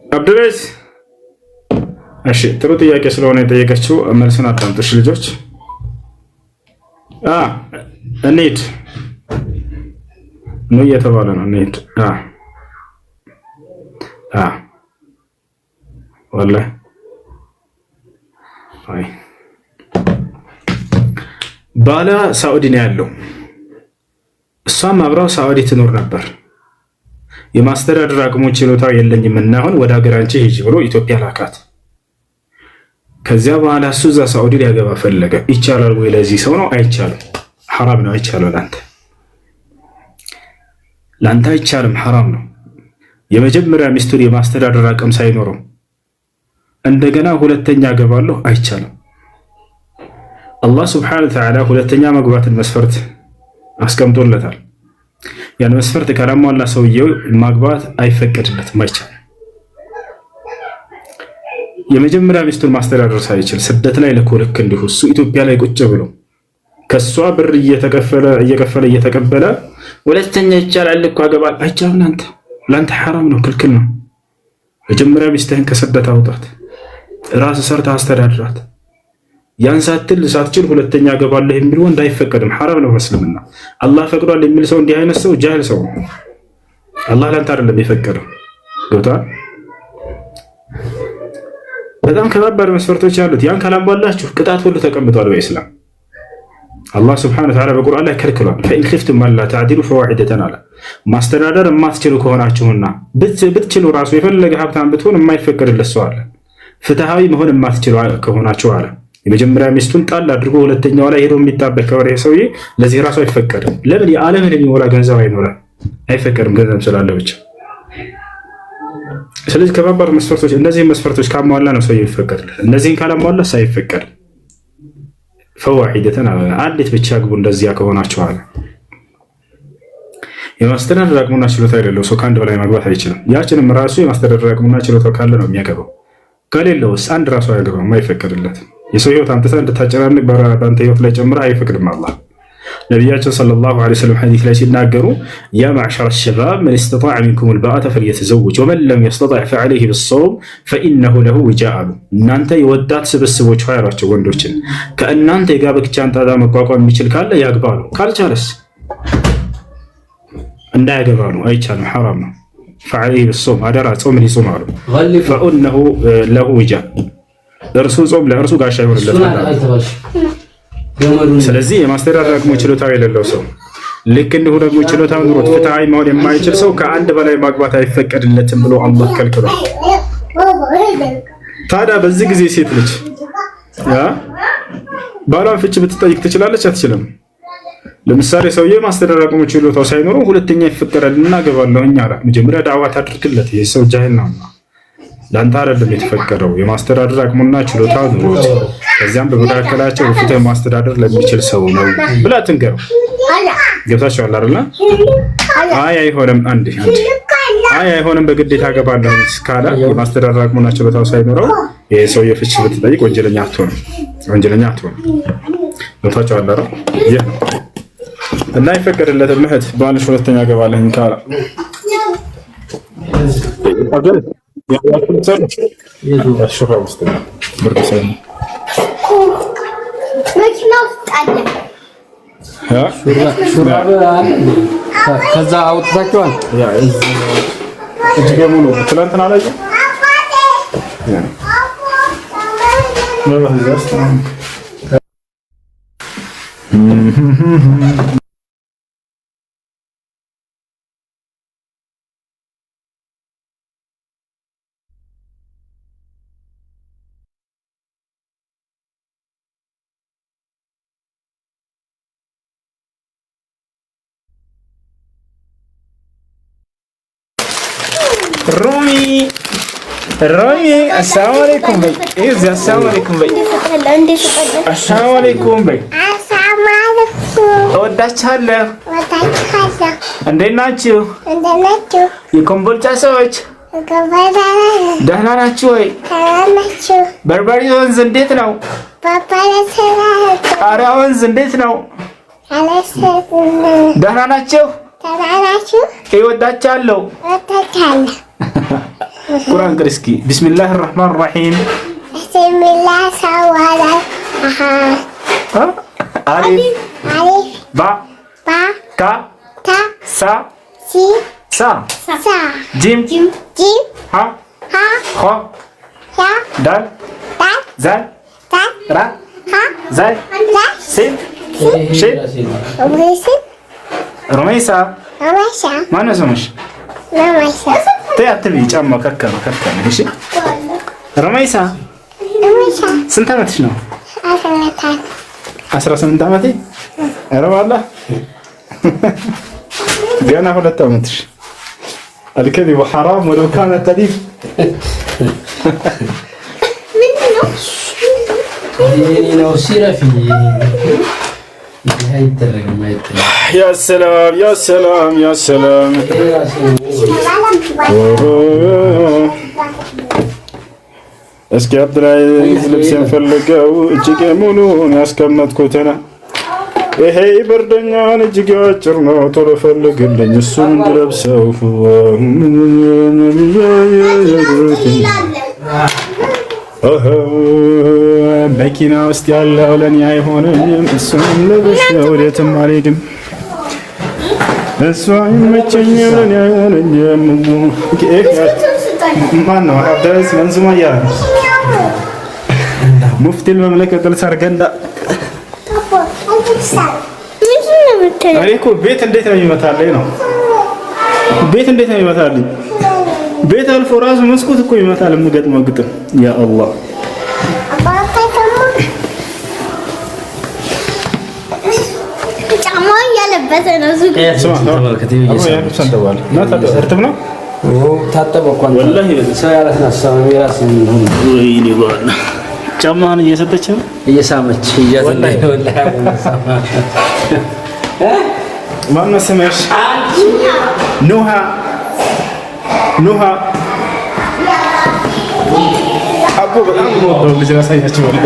አብዱልአዚዝ እሺ፣ ጥሩ ጥያቄ ስለሆነ የጠየቀችው መልሱን አዳምጡሽ ልጆች። እንሂድ ነው እየተባለ ነው። እንሂድ ወላሂ አይ ባላ ሳዑዲ ነው ያለው። እሷም አብራው ሳዑዲ ትኖር ነበር። የማስተዳደር አቅሙ ችሎታው የለኝም እና አሁን ወደ ሀገር አንቺ ሂጂ ብሎ ኢትዮጵያ ላካት። ከዚያ በኋላ እሱ እዛ ሳዑዲ ሊያገባ ፈለገ። ይቻላል ወይ ለዚህ ሰው? ነው አይቻልም፣ ሐራም ነው። አይቻልም፣ ላንተ አይቻልም፣ ሐራም ነው። የመጀመሪያ ሚስቱን የማስተዳደር አቅም ሳይኖረው እንደገና ሁለተኛ አገባለሁ አይቻልም። አላህ ሱብሓነሁ ወተዓላ ሁለተኛ መግባትን መስፈርት አስቀምጦለታል። ያን መስፈርት ካላሟላ ሰውየው ማግባት አይፈቀድለትም፣ አይቻልም። የመጀመሪያ ሚስቱን ማስተዳደር ሳይችል ስደት ላይ ልክ እንዲሁ እሱ ኢትዮጵያ ላይ ቁጭ ብሎ ከሷ ብር እየከፈለ እየተቀበለ ሁለተኛ ይቻላል እኮ አገባል አይቻልም። ላንተ ሐራም ነው፣ ክልክል ነው። መጀመሪያ ሚስትህን ከስደት አውጣት፣ ራስ ሰርታ አስተዳድራት። ያን ሳትችል ሁለተኛ አገባለሁ የሚል ወንድ አይፈቀድም፣ ሐራም ነው በእስልምና። አላህ ፈቅዷል የሚል ሰው እንዲህ አይነት ሰው ጃሂል ሰው ነው። አላህ ላንተ አይደለም የፈቀደው። ገብቶሃል? በጣም ከባድ መስፈርቶች ያሉት ያን ካላሟላችሁ ቅጣት ሁሉ ተቀምጧል በኢስላም። አላህ ሱብሓነሁ ወተዓላ በቁርአን ላይ ከልክሏል። ፈኢን ኺፍቱም አላ ተዕዲሉ ፈዋሒደተን አለ። ማስተዳደር የማትችሉ ከሆናችሁና ብትችሉ ራሱ የፈለገ ሀብታም ብትሆን የማይፈቀድለት ሰው አለ። ፍትሃዊ መሆን የማትችሉ ከሆናችሁ አለ የመጀመሪያ ሚስቱን ጣል አድርጎ ሁለተኛው ላይ ሄዶ የሚጣበቅ ከሆነ ሰውዬ ለዚህ ራሱ አይፈቀድም። ለምን? የዓለምን የሚሞላ ገንዘብ አይኖርም፣ አይፈቀድም ገንዘብ ስላለ ብቻ። ስለዚህ ከባባድ መስፈርቶች እነዚህ መስፈርቶች ካሟላ ነው ሰውዬው ይፈቀድለት። እነዚህን ካላሟላ ሳይፈቀድ ፈዋሂደተን አንዲት ብቻ ግቡ እንደዚያ ከሆናችሁ አለ። የማስተዳደር አቅሙና ችሎታ የሌለው ሰው ከአንድ በላይ ማግባት አይችልም። ያችንም ራሱ የማስተዳደር አቅሙና ችሎታ ካለ ነው የሚያገባው። ከሌለውስ አንድ ራሱ አያገባም፣ አይፈቀድለትም። የሰው ህይወት አምጥተህ እንድታጨናንቅ በአንተ ህይወት ላይ ጨምረህ አይፈቅድም አላህ። ነቢያችን ሰለላሁ ዐለይሂ ወሰለም ሐዲስ ላይ ሲናገሩ ያ ማዕሸረ ሸባብ መን ኢስተጣዐ ሚንኩም አልባአተ ፈልየተዘወጅ ወመን ለም የስተጣዕ ፈዐለይሂ ቢሶም ፈኢነሁ ለሁ ዊጃእ አሉ። እናንተ የወጣት ስብስቦች ሆይ አሏቸው ወንዶችን፣ ከእናንተ የጋብቻን ጣጣ መቋቋም የሚችል ካለ ያግባ ነው። ካልቻለስ እንዳያገባ ነው፣ አይቻልም፣ ሐራም ነው። ፈዐለይሂ ቢሶም አደራ ጾምን ይጾም አሉ። ፈኢነሁ ለሁ ዊጃእ እርሱ ጾም ለእርሱ ጋሻ ይሆንለታል። ስለዚህ የማስተዳደር አቅሙ ችሎታው የሌለው ሰው ልክ እንዲሁ ደግሞ ችሎታው ኑሮት ፍትሃዊ መሆን የማይችል ሰው ከአንድ በላይ ማግባት አይፈቀድለትም ብሎ አላህ ከልክሏል። ታዲያ በዚህ ጊዜ ሴት ልጅ ባሏን ፍቺ ብትጠይቅ ትችላለች? አትችልም? ለምሳሌ ሰውዬ ማስተዳደር አቅሙ ችሎታው ሳይኖረው ሁለተኛ ይፈቀዳል እናገባለሁኝ አለ። መጀመሪያ ዳዕዋ ታድርግለት። ይህ ሰው ጃሂል ነው። ለአንተ አይደለም የተፈቀደው የማስተዳደር አቅሙና ችሎታ ኑሮት ከዚያም በመካከላቸው በፍትህ ማስተዳደር ለሚችል ሰው ነው ብላ ትንገረው። ገብታችኋል አይደል? አይ አይሆንም፣ አንዴ አይ አይሆንም በግዴታ አገባለሁ ካለ የማስተዳደር አቅሙና ችሎታው ሳይኖረው ይሄ ሰው የፍቺ ብትጠይቅ ወንጀለኛ አትሆንም፣ ወንጀለኛ አትሆንም። ገብታችኋል አይደል? ይሄ ነው እና ይፈቀድለትም እህት ባልሽ ሁለተኛ አገባለሁ ካለ ከዛ አውጥታችኋል። እጅጌ ሙሉ ትናንትና ላይ ሮሚ አሰላሙ አለይኩም በይ። እዚህ አሰላሙ አለይኩም በይ። አሰላሙ አለይኩም በይ። እወዳችኋለሁ። እንዴት ናችሁ? የኮምቦልቻ ሰዎች ደህና ናችሁ ወይ? በርበሬ ወንዝ እንዴት ነው? ቃሪያ ወንዝ እንዴት ነው? ደህና ናችሁ? እወዳችኋለሁ። ቁርአን ቅሪ እስኪ። ቢስሚላህ ራህማን ራሂም። ቢስሚላህ ሰዋላ አሊፍ ባ ካ ሳ ሳ ጂም ሀ ኸ ዳል ዛል ራ ዛል ሲን ሺን ሩመይሳ ማነው ስምሽ? አትበይ፣ ጫማ ከከመ ከከመ። እሺ ሩመይሳ ስንት ዓመትሽ ነው? 18 ዓመቴ። ኧረ ዋላህ ገና 2 ዓመትሽ። الكذب حرام ولو كان تليف يا سلام يا سلام يا سلام. እስኪ አብዱላይዝ ልብሴን ፈልገው እጅጌ ሙሉን ያስቀመጥኩትና ይሄ በርደኛን እጅጌ አጭር ነው ቶሎ ፈልግልኝ እሱን እንድለብሰው። መኪና ውስጥ ያለው ለኔ አይሆነኝም እሱን ለብሼው ወዴትም አልሄድም። እሱ አይመቸኝም ለኔ አይሆነኝም። ማነው አብዱላይዝ መንዙማ እያለ ሙፍቲ المملكة ሰርገንዳ እኔ እኮ ቤት እንዴት ነው የሚመታልኝ ነው። ቤት እንዴት ነው የሚመታልኝ? ቤት አልፎ ራሱ መስኮት እኮ ይመታል። የምገጥመው ግጥም ያ አላህ ጫማህን እየሰጠች ነው እየሳመች እያዘለለ ወላሂ ማነው ስምሽ? ኑሃ አቦ በጣም ነው ልጅ ላሳያችሁ ወላሂ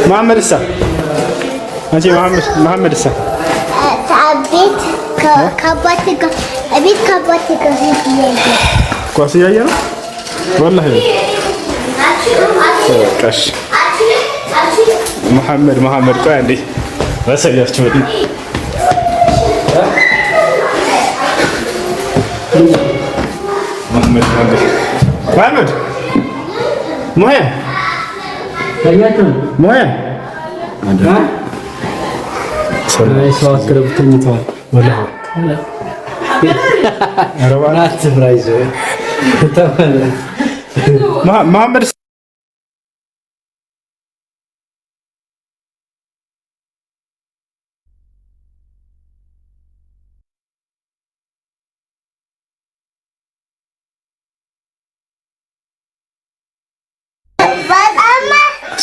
መሐመድ ሳ አንቺ መሐመድ ሳ አቤት ከአባቴ ጋር ኳስ እያየ ነው ወላሂ ቀሽ መሐመድ ቆይ አንዴ ላሳያችሁ መሐመድ ሙያ ሰዋት ክለብ ተኝተዋል ወላሂ አረባናት ፍራይዝ መሐመድ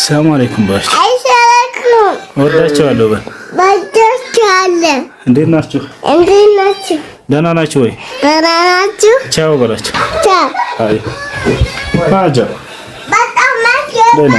ሰላም አለይኩም ባሽ አይሰላኩም ወዳችኋለሁ ወዳችኋለሁ እንዴት ናችሁ ደህና ናችሁ ወይ ደህና ናችሁ ቻው በላችሁ ቻው አይ ማጃ በጣም ማጃ ደህና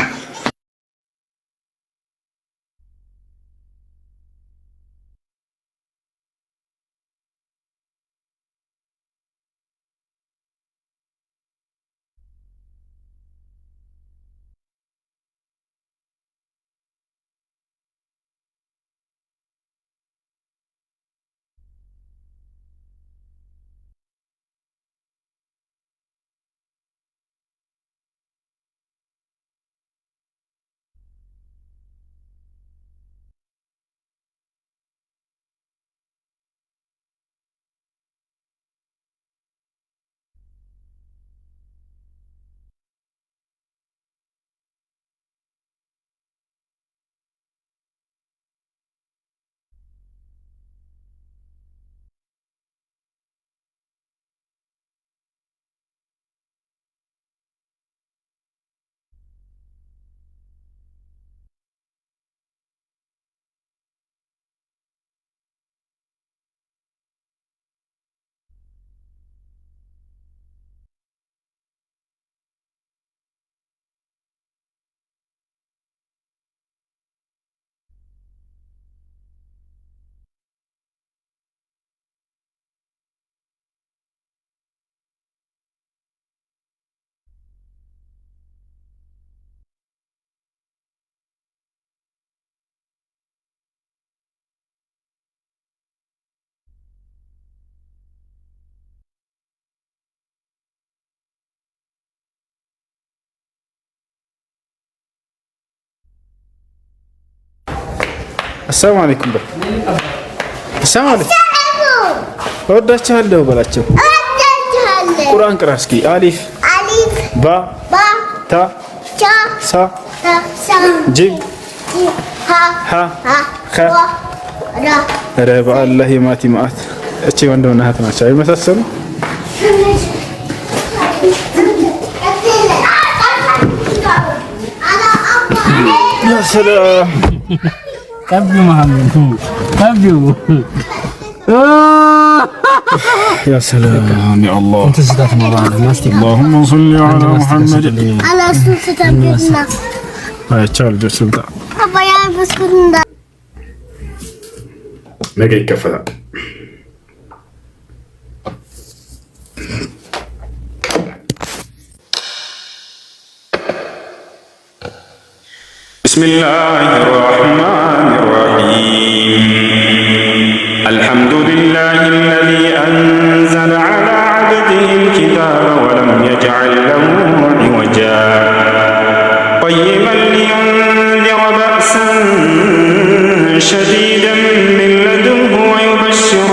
السلام عليكم السلام عليكم ወዳችኋለሁ በላቸው ቁርአን ቅራ እስኪ አሊፍ ባ ታ ሳ ጂም ሀ ኸ ረ በአላህ የማቲ ማአት እቺ ወንድምና እህት ናቸው አይመሳሰሉ ያ ሰላም ቀብዩ መሐመድ ቀብዩ يا سلام يا الله انت ستات مبارك اللهم صل على محمد على سلطة هاي تشارج سلطة بابا يا بسكوت ነገ ይከፈታል بسم الله الرحمن الرحيم الحمد لله الذي أنزل على عبده الكتاب ولم يجعل له عوجا قيما لينذر بأسا شديدا من لدنه ويبشر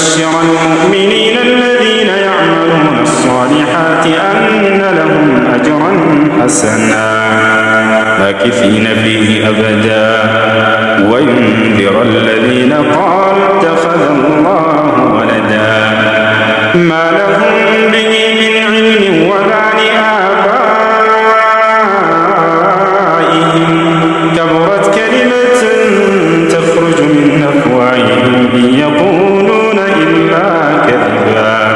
ويبشر المؤمنين الذين يعملون الصالحات أن لهم أجرا حسنا ماكثين فيه أبدا وينذر الذين قالوا اتخذ الله ولدا ما لهم به من علم ولا لآبائهم كبرت كلمة تخرج من أفواههم إن يقولون إلا كذبا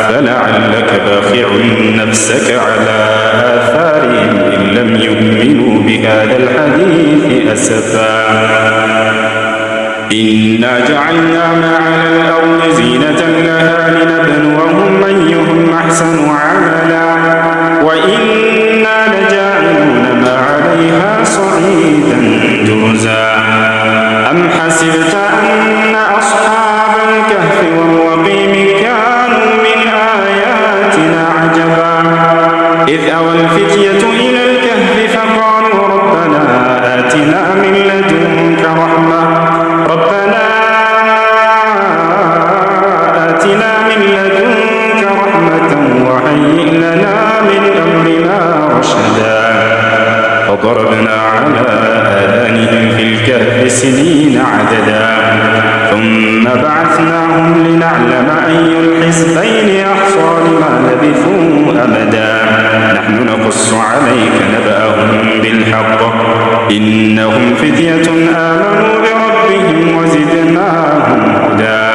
فلعلك باخع نفسك على آثارهم إن لم يؤمنوا بهذا الحديث أسفا إنا جعلنا ما على الأرض زينة لها لنبلوهم أيهم أحسن عملا وإنا لجاعلون ما عليها صعيدا جرزا أم حسبت أن أصحاب الكهف والرقيم كانوا من آياتنا عجبا إذ أوى الفتية إلى الكهف فقالوا ربنا آتنا من لدنك رحمة وهيئ لنا من أمرنا رشدا فضربنا على آذانهم في الكهف سنين عددا ثم بعثناهم لنعلم أي الحزبين أحصى لما لبثوا أمدا نحن نقص عليك نبأهم بالحق إنهم فتية آمنوا بربهم وزدناهم هدى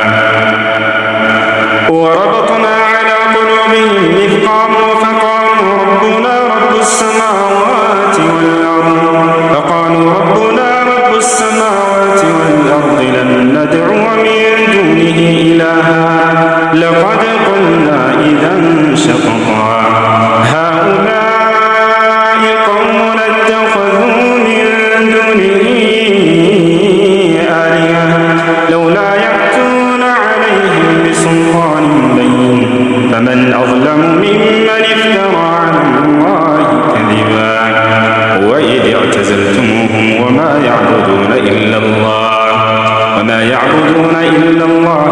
وربطنا على قلوبهم إذ قاموا فقالوا ربنا رب السماوات والأرض لن ندعو من دونه إلها لقد قلنا إذا شططا هؤلاء قومنا اتخذوا من دونه آلهة لولا يأتون عليهم بسلطان بين فمن أظلم ممن افترى على الله كذبا وإذ اعتزلتموهم وما يعبدون إلا الله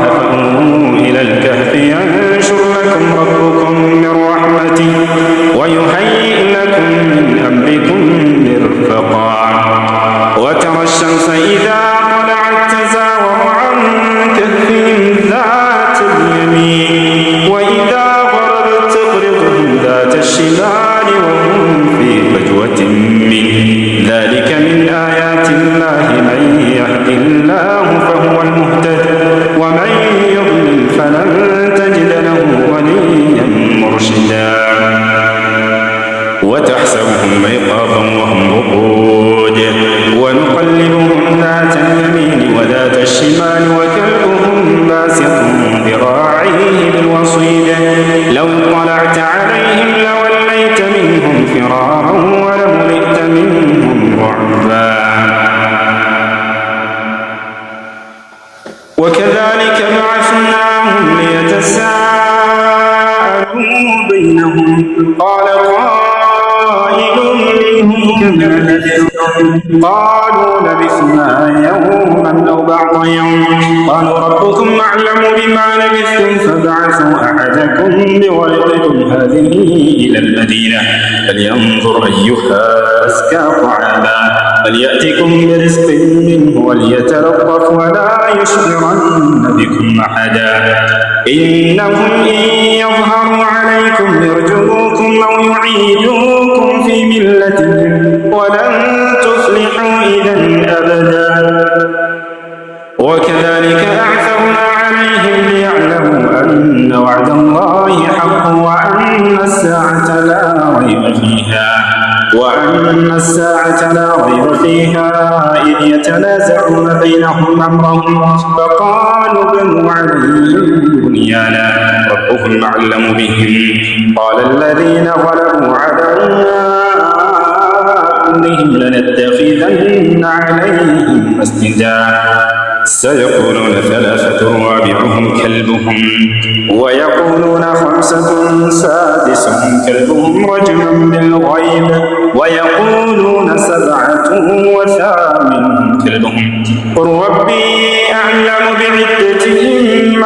فأووا إلى الكهف ينشر لكم ربكم من رحمته ويهيئ لكم من أمركم مرفقا وترى الشمس إذا طلعت تزاور عن كهفهم ذات اليمين وإذا غربت تقرضهم ذات الشمال وهم في فجوة منه ذلك من آيات الله من يهد الله فهو المهتد ومن يضلل فلن تجد له وليا مرشدا وتحسبهم أيقاظا وهم رقود ونقلبهم ذات اليمين وذات الشمال وكلبهم باسط ذراعيه بالوصيد لو اطلعت عليهم لوليت منهم فرارا ولملئت منهم رعبا وكذلك بعثناهم ليتساءلوا بينهم قال قائل منهم كم لبثتم قالوا لبثنا يوما أو بعض يوم قالوا ربكم أعلم بما لبثتم فابعثوا أحدكم بورقكم هذه إلى المدينة فلينظر أيها أزكى طعاما فليأتكم برزق منه وليتلطف ولا يشعرن بكم أحدا إنهم إن يظهروا عليكم يرجموكم أو يعيدوكم في ملتهم ولن تفلحوا إذا أبدا وكذلك أعثرنا عليهم ليعلموا أن وعد الله حق وأن الساعة لا ريب فيها إذ يتنازعون بينهم أمرهم فقالوا بنوا عليهم بنيانا ربهم أعلم بهم قال الذين غلبوا على أمرهم لنتخذن عليهم مسجدا سيقولون ثلاثة رابعهم كلبهم ويقولون خمسة سادسهم كلبهم رجما بالغيب ويقولون سبعة وثامنهم كلبهم قل ربي أعلم بعدتهم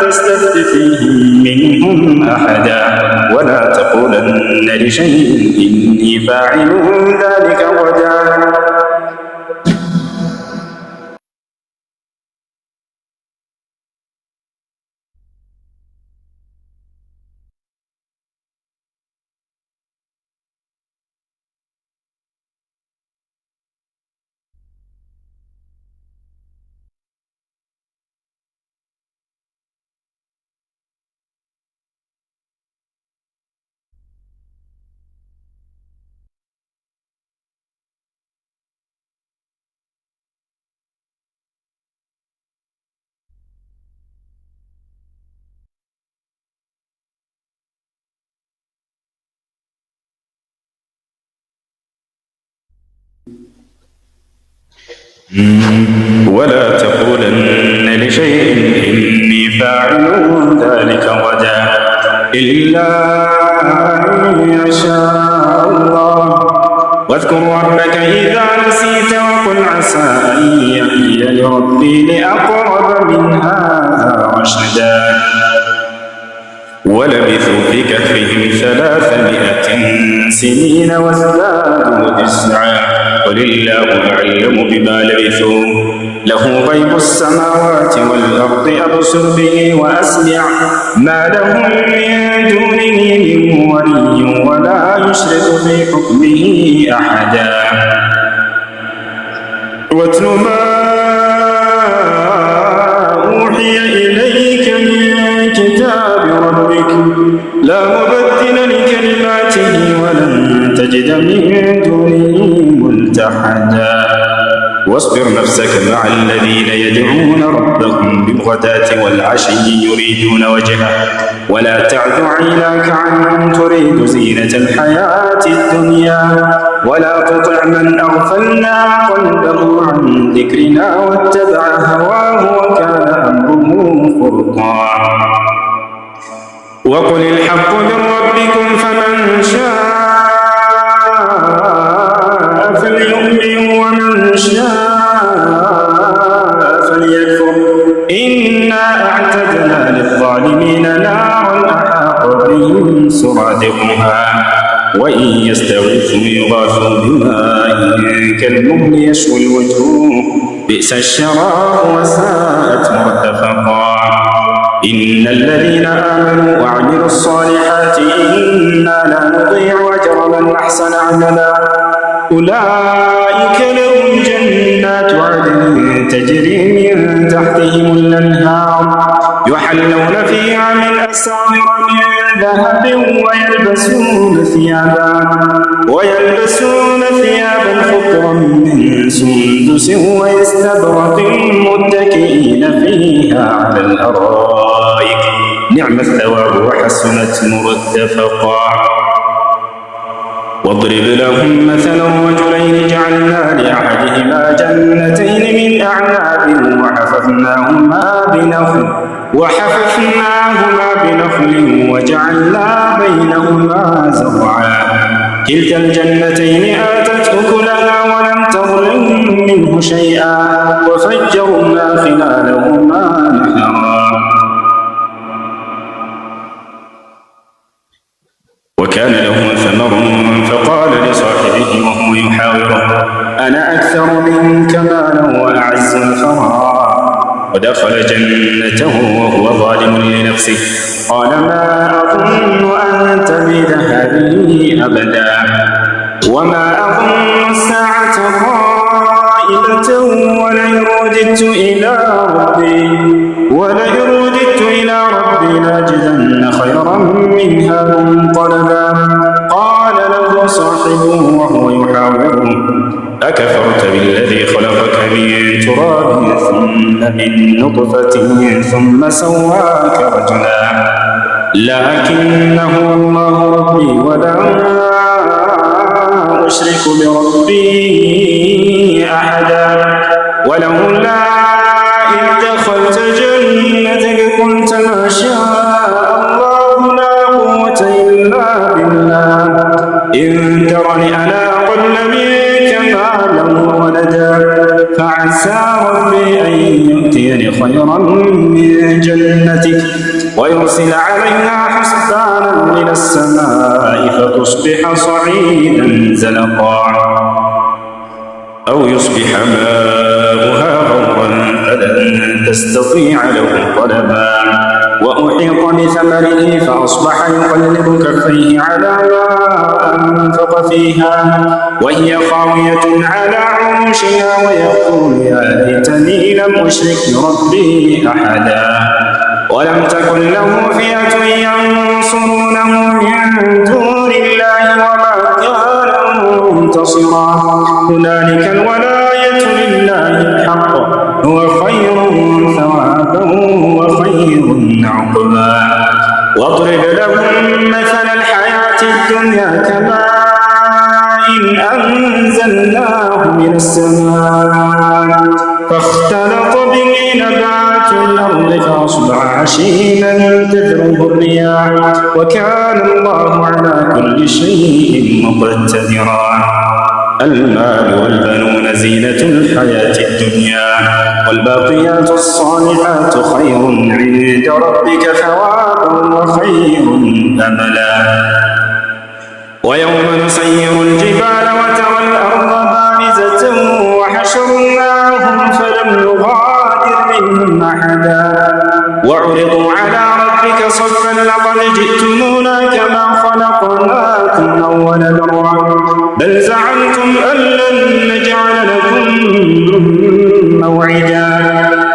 تستفت فيهم منهم أحدا ولا تقولن لشيء إني فاعل ذلك غدا. ولا تقولن لشيء إني فاعل ذلك غدا إلا أن يشاء الله. واذكر ربك إذا نسيت وقل عسى أن يهديني ربي لأقرب من هذا رشدا. ولبثوا في كهفهم 300 سنين وازدادوا تسعا قل الله أعلم بما لبثوا له غيب السماوات والأرض أبصر به وأسمع ما لهم من دونه من ولي ولا يشرك في حكمه أحدا. واتل ما أوحي إليك من كتاب ربك لا مبدل لكلماته ولن تجد من دونه ملتحدا. واصبر نفسك مع الذين يدعون ربهم بالغداة والعشي يريدون وجهه ولا تعد عيناك عنهم تريد زينة الحياة الدنيا ولا تطع من أغفلنا قلبه عن ذكرنا واتبع هواه وكان أمره فرطا. وقل الحق من ربكم فمن شاء فليؤمن ومن شاء فليكفر إنا أعتدنا للظالمين نارا أحاط بهم سرادقها وإن يستغيثوا يغاثوا بماء كالمهل يشوي الوجه بئس الشراب وساءت مرتفقا. إن الذين آمنوا وعملوا الصالحات إنا لا نضيع أجر من أحسن عملا أولئك لهم جنات عدن تجري من تحتهم الأنهار يحلون فيها من أساور من ذهب ويلبسون ثيابا خضرا من سندس واستبرق متكئين فيها على الأرائك نعم الثواب وحسنت مرتفقا. واضرب لهم مثلا رجلين جعلنا لأحدهما جنتين من أعناب وحففناهما بنخل وجعلنا بينهما زرعا كلتا الجنتين آتت أكلها ولم تظلم منه شيئا وفجرنا خلالهما نهرا. وكان له ثمر فقال لصاحبه وهو يحاوره أنا أكثر منك مالا وأعز نفرا. ودخل جنته وهو ظالم لنفسه قال ما أظن أن تبيد هذه أبدا وما أظن الساعة قائمة ولئن رددت إلى ربي لاجدن خيرا منها منقلبا. قال له صاحبه وهو يحاوره أكفرت بالذي خلقك من تراب ثم من نطفة ثم سواك رجلا لكنه الله ربي ولا أشرك بربي أحدا. ولولا إذ دخلت جنتك قلت ما شاء الله لا قوة إلا بالله إن ترني أنا أقل منك مالا وولدا فعسى ربي أن يؤتيني خيرا من جنتك ويرسل عليها حسبانا من السماء فتصبح صعيدا زلقا أو يصبح ماؤها غورا فلن تستطيع له طلبا وأحيط بثمره فأصبح يقلب كفيه على ما أنفق فيها وهي خاوية على عروشها ويقول يا ليتني لم أشرك بربي أحدا ولم تكن له فئة ينصرونه من دون الله وما كان منتصرا هنالك الولاية لله الحق هو خير ثوابا وخير عقبا واضرب لهم مثل الحياة الدنيا كماء أنزلناه من السماء فاختلط به نبات الأرض فأصبح هشيما تذروه الرياح وكان الله على كل شيء مقتدرا المال والبنون زينة الحياة الدنيا والباقيات الصالحات خير عند ربك ثوابا وخير أملا ويوم نسير الجبال وترى الأرض بارزة وحشرناهم فلم نغادر منهم أحدا وعرضوا على ربك صفا لقد جئتمونا كما خلقناكم أول مرة بل زعمتم أن لن نجعل لكم موعدا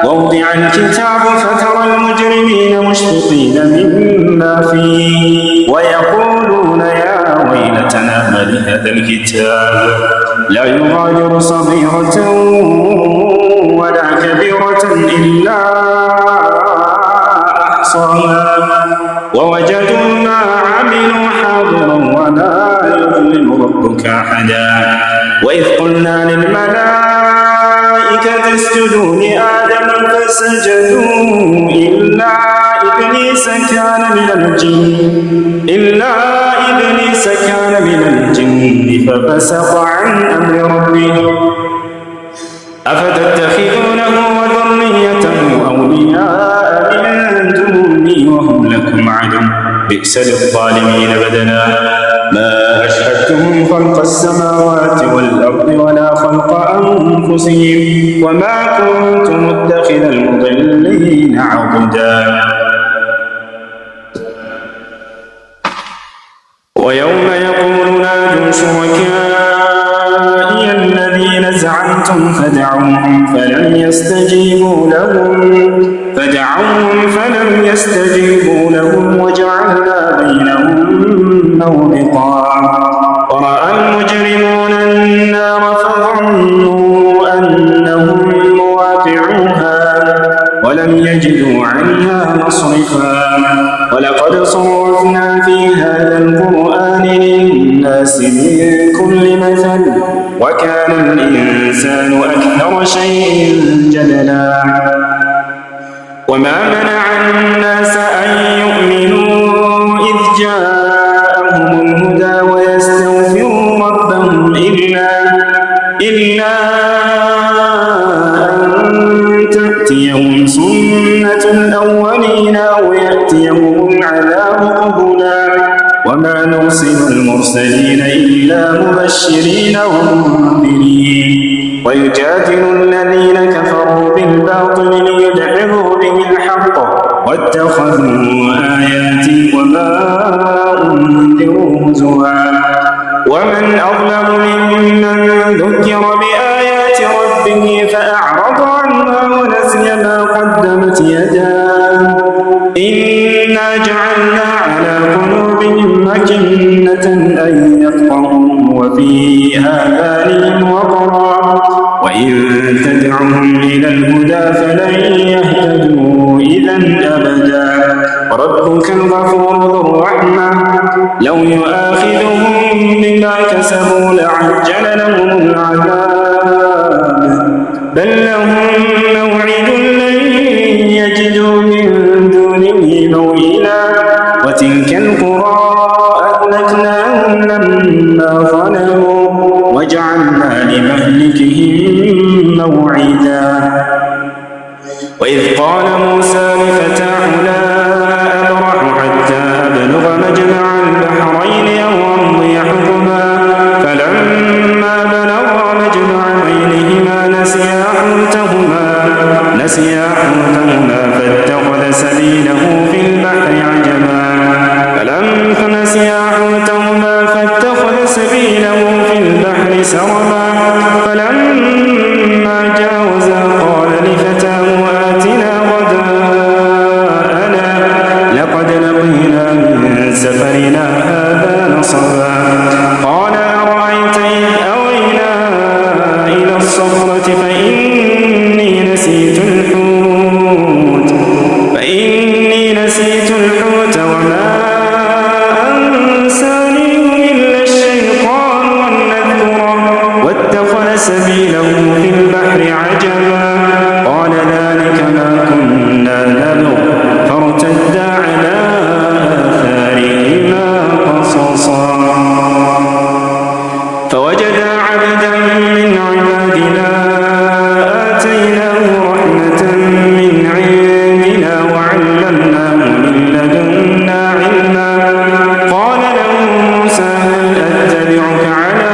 ووضع الكتاب فترى المجرمين مشفقين مما فيه ويقولون يا ويلتنا ما لهذا الكتاب لا يغادر صغيرة ولا كبيرة إلا أحصاها ووجدوا ما عملوا حاضرا ولا يظلم ربك أحدا وإذ قلنا للملائكة اسجدوا لآدم فسجدوا إلا إبليس كان من الجن ففسق عن أمر ربه أفتتخذونه وذريته أولياء من دوني وهم لكم عدو بئس للظالمين بدلا ما أشهدتهم خلق السماوات والأرض ولا خلق أنفسهم وما كنت متخذ المضلين عضدا ويوم يقول نادوا شركائي الذين زعمتم فدعوهم فلم يستجيبوا لهم وجعلنا بينهم موبقا ورأى المجرمون النار فظنوا أنهم مواقعوها ولم يجدوا عنها مصرفا ولقد صرفنا في هذا القرآن للناس من كل مثل وكان الإنسان أكثر شيء جدلا وما منع الناس أن يؤمنوا إذ جاءهم الهدى ويستغفروا ربهم إلا أن تأتيهم سنة الأولين أو يأتيهم العذاب قبلا وما نرسل المرسلين إلا مبشرين ومنذرين ويجادل الذين كفروا بالباطل ليدحضوا به الحق واتخذوا آياتي وما أنذروا هزوا ومن أظلم ممن ذكر بآيات ربه فأعرض عنها ونسي ما قدمت يداه إنا جعلنا على قلوبهم أكنة أن يفقهوا وفي آذانهم وقرا وإن تدعهم إلى الهدى فلن يهتدوا إذا أبدا ربك الغفور ذو الرحمة لو يؤاخذهم بما كسبوا لعجل لهم العذاب بل لهم موعد لن يجدوا من دونه موئلا وتلك القرى أهلكناهم لما ظلموا وجعلنا لمهلكهم موعدا. وإذ قال موسى لفتاه لا أبرح حتى أبلغ مجمع البحرين أو أمضي حقبا فلما بلغا مجمع بينهما نسيا حوتهما فاتخذ سبيله في البحر عجبا سربا فلما جاوزا قال لفتاه آتنا غداءنا لقد لقينا من سفرنا هذا نصبا. قال أرأيت إذ أوينا إلى الصخرة فإني نسيت الحوت وما سبيله في البحر عجبا. قال ذلك ما كنا نبغ فارتدا على آثارهما قصصا. فوجدا عبدا من عبادنا آتيناه رحمة من عندنا وعلمناه من لدنا علما. قال له موسى هل أتبعك على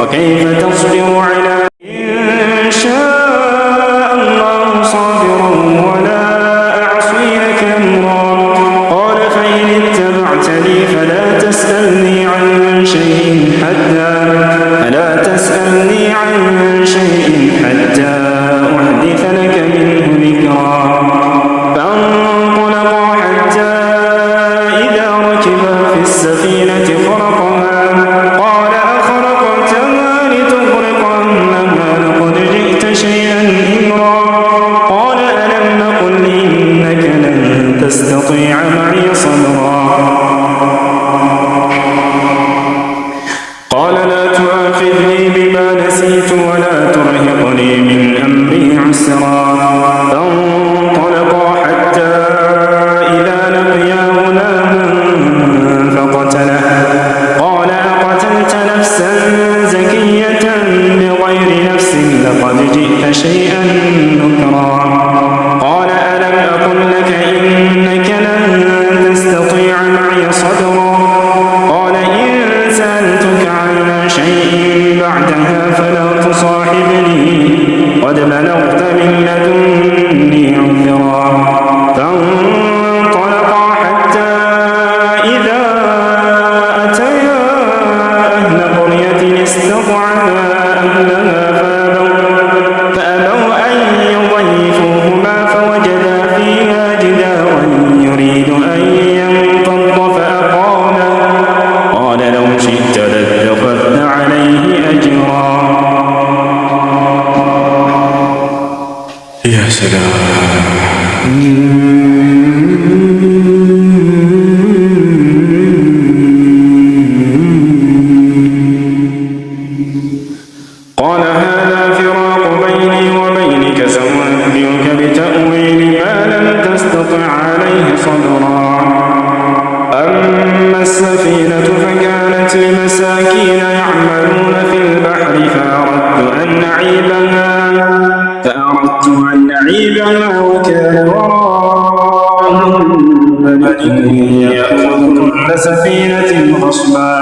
وكيف تصبر على إن شاء الله صابرا ولا أعصي لك أمرا. قال فإن اتبعتني فلا تسألني عن شيء حتى أحدث لك منه ذكرا. فانطلقا حتى إذا ركبا في السفينة خرقها قال أخرقتها لتغرق أهلها لقد جئت شيئا إمرا. قال ألم نقل إنك لن تستطيع معي صبرا. قال لا تؤاخذني بما نسيت ولا ترهقني من أمري عسرا. فانطلقا حتى إذا لقيا غلاما فقتله. قال أقتلت نفسا زكية بغير نفس لقد جئت شيئا نكرا. قال ألم أقل لك إنك لن تستطيع معي صبرا. قال إن سألتك عن شيء بعدها فلا تصاحبني قد بلغت من لدني عذرا. فانطلقا حتى إذا أتيا أهل قرية استطعما أهلها فأبوا أن يضيفوهما فوجدا فيها جدارا يريد أن ينقض فأقاما. قال لو شئت لاتخذت عليه أجرا. يا سلام. قال هذا فراق بيني وبينك سأنبئك بتأويل ما لم تستطع عليه صبرا. أما السفينة فكانت لمساكين يعملون في البحر فأردت أن نعيبها وكان وراءهم ملك يأخذ كل سفينة غصبا.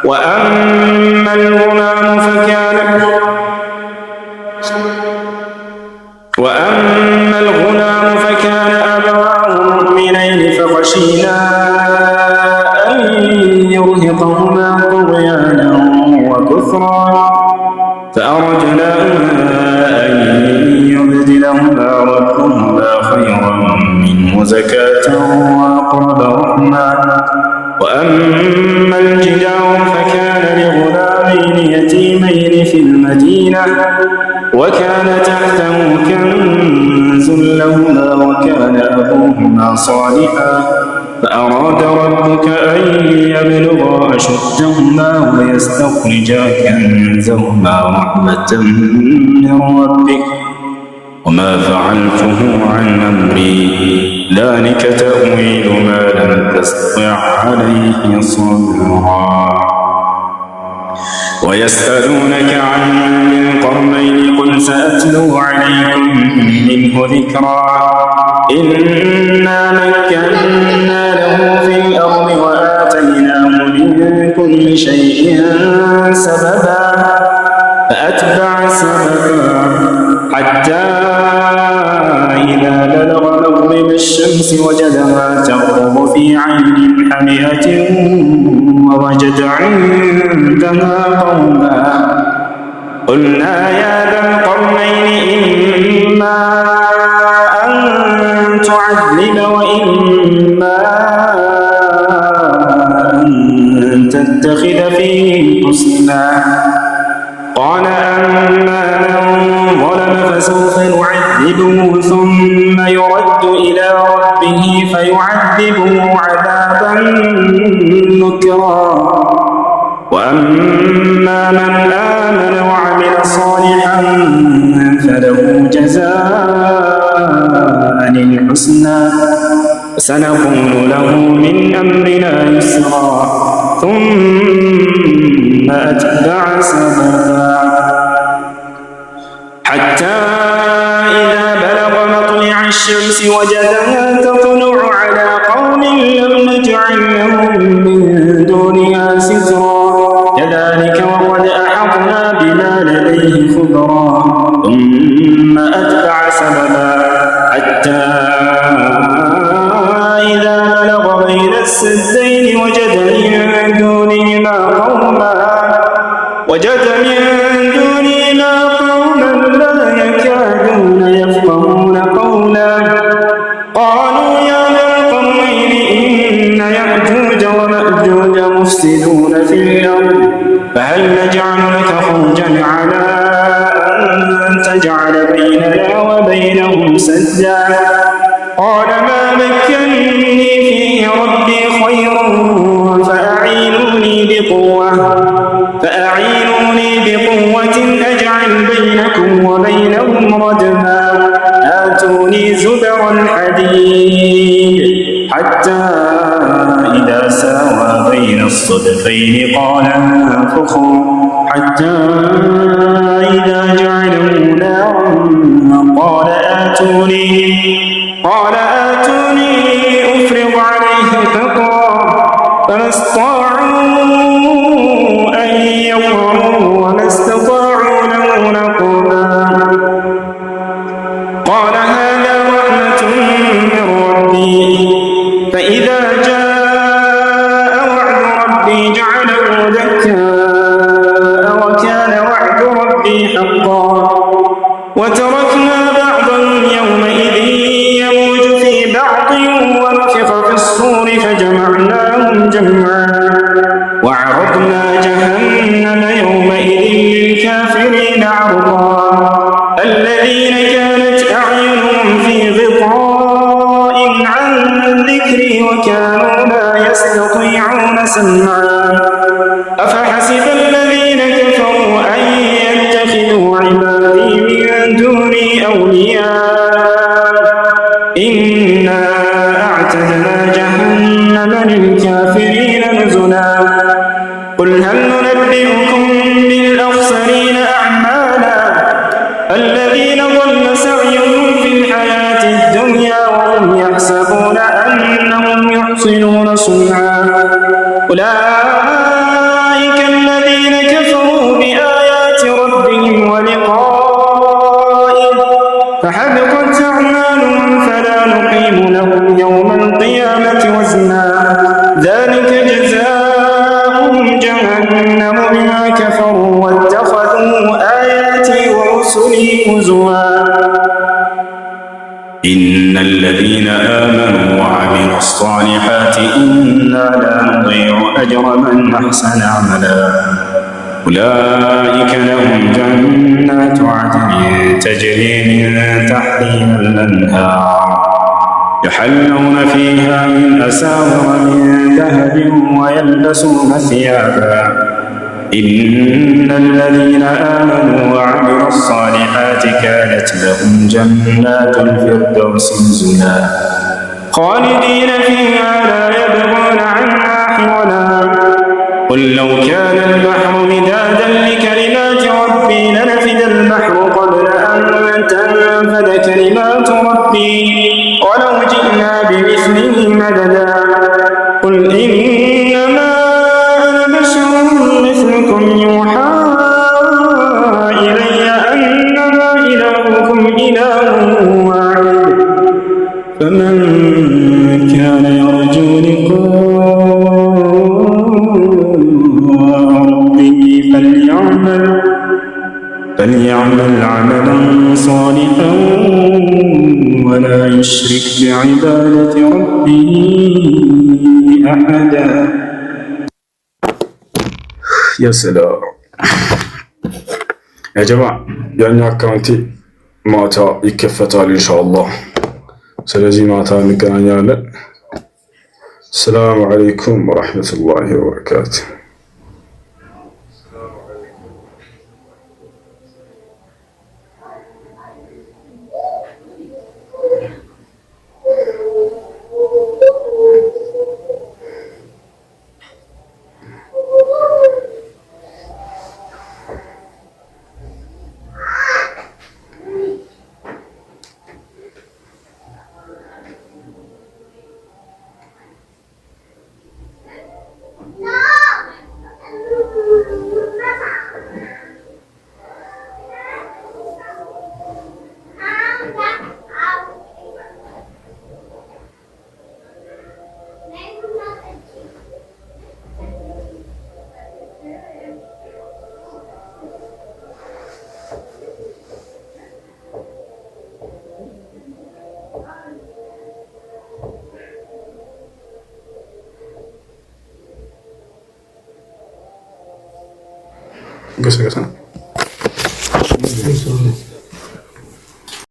وأما الغلام فكان أبواه مؤمنين فخشينا أن يرهقهما طغيانا وكفرا. فأردنا أن يبدلهما ربهما خيرا منه زكاة وأقرب رحما. وأما الجدار فكان لغلامين يتيمين في المدينة وكان تحته كنز لهما وكان أبوهما صالحا. فأراد ربك أن يبلغا أشدهما ويستخرجا كنزهما رحمة من ربك وما فعلته عن أمري أمري ذلك تأويل ما لم تستطع عليه صبرا ويسألونك عن القرنين قل سأتلو عليكم منه ذكرا إنا مكنا له في الأرض وآتيناه من كل شيء سببا فأتبع سببا حتى إذا بلغ مغرب الشمس وجدها تغرب في عين حمئة ووجد عندها قوما قلنا يا ذا القرنين إما أن تعذب وإما أن تتخذ فيه حسنا قال أما من ظلم فسوف نعذبه ثم يرد إلى ربه فيعذبه عذابا نكرا وأما من آمن وعمل صالحا فله جزاء الحسنى سنقول له من أمرنا يسرا ثم أتبع سببا حتى إذا بلغ مطلع الشمس وجدها تطلع على قوم لم نجعل لهم من دونها سترا كذلك وقد أحطنا بما لديه خبرا ثم أتبع سببا حتى إذا بلغ بين السدين وجد من دونهما قوما لا يكادون يفقهون قولا قالوا يا ذا القرنين إن يأجوج ومأجوج مفسدون في الأرض فهل نجعل لك خرجا على أن تجعل بيننا وبينهم سدا قال ما مكنني فيه ربي خير فأعينوني بقوة أجعل بينكم وبينهم ردما آتوني زبر الحديد حتى إذا ساوى بين الصدفين قال انفخوا حتى إذا جعله نارا قال آتوني أفرغ عليه قطرا فما استطاعوا أن يظهروا وما استطاعوا له نقبا قال هذا رحمة من ربي فإذا جاء وعد ربي جعله دكا وكان وعد ربي حقا وتركنا بعضهم يومئذ يموج في بعض ونفخ في الصور فجمعناهم جمعا وعرضنا جهنم يومئذ للكافرين عرضا الذين كانت أعينهم في غطاء عن ذكري وكانوا لا يستطيعون سمعا أفحسب الذين كفروا أن يتخذوا عبادي من دوني أولياء إنا أعتدنا جهنم للكافرين نزلا قل هل ننبئكم بالأخسرين أعمالا الذين ضل سعيهم في الحياة الدنيا وهم يحسبون أنهم يحسنون صنعا أولئك الذين كفروا بآيات ربهم ولقائه فحبطت أعمالهم فلا نقيم لهم يوم القيامة وزنا ذلك جزاؤهم جهنم بما كفروا واتخذوا آياتي ورسلي هزوا إن الذين آمنوا وعملوا الصالحات إنا لا نضيع أجر من أحسن عملا أولئك لهم جنات عدن تجري من تحتها الأنهار يحلون فيها من أساور من ذهب ويلبسون ثيابا إن الذين آمنوا وعملوا الصالحات كانت لهم جنات الفردوس نزلا خالدين فيها لا يبغون عنها حولا قل لو كان البحر مدادا لكلمات ربي لنفد البحر قبل أن تنفد كلمات ربي ولو جئنا بمثله مددا قل إنما أنا بشر مثلكم يوحى إلي أنما إلهكم إله واحد فمن كان يرجو لقاء ربه فليعمل عملا صالحا ولا يشرك بعبادة ربه أحدا. يا سلام يا جماعة، يعني أكاونتي ማታ ይከፈታል ኢንሻአላህ። ስለዚህ ማታ እንገናኛለን። ሰላም አለይኩም ወራህመቱላሂ ወበረካቱ። Gracias.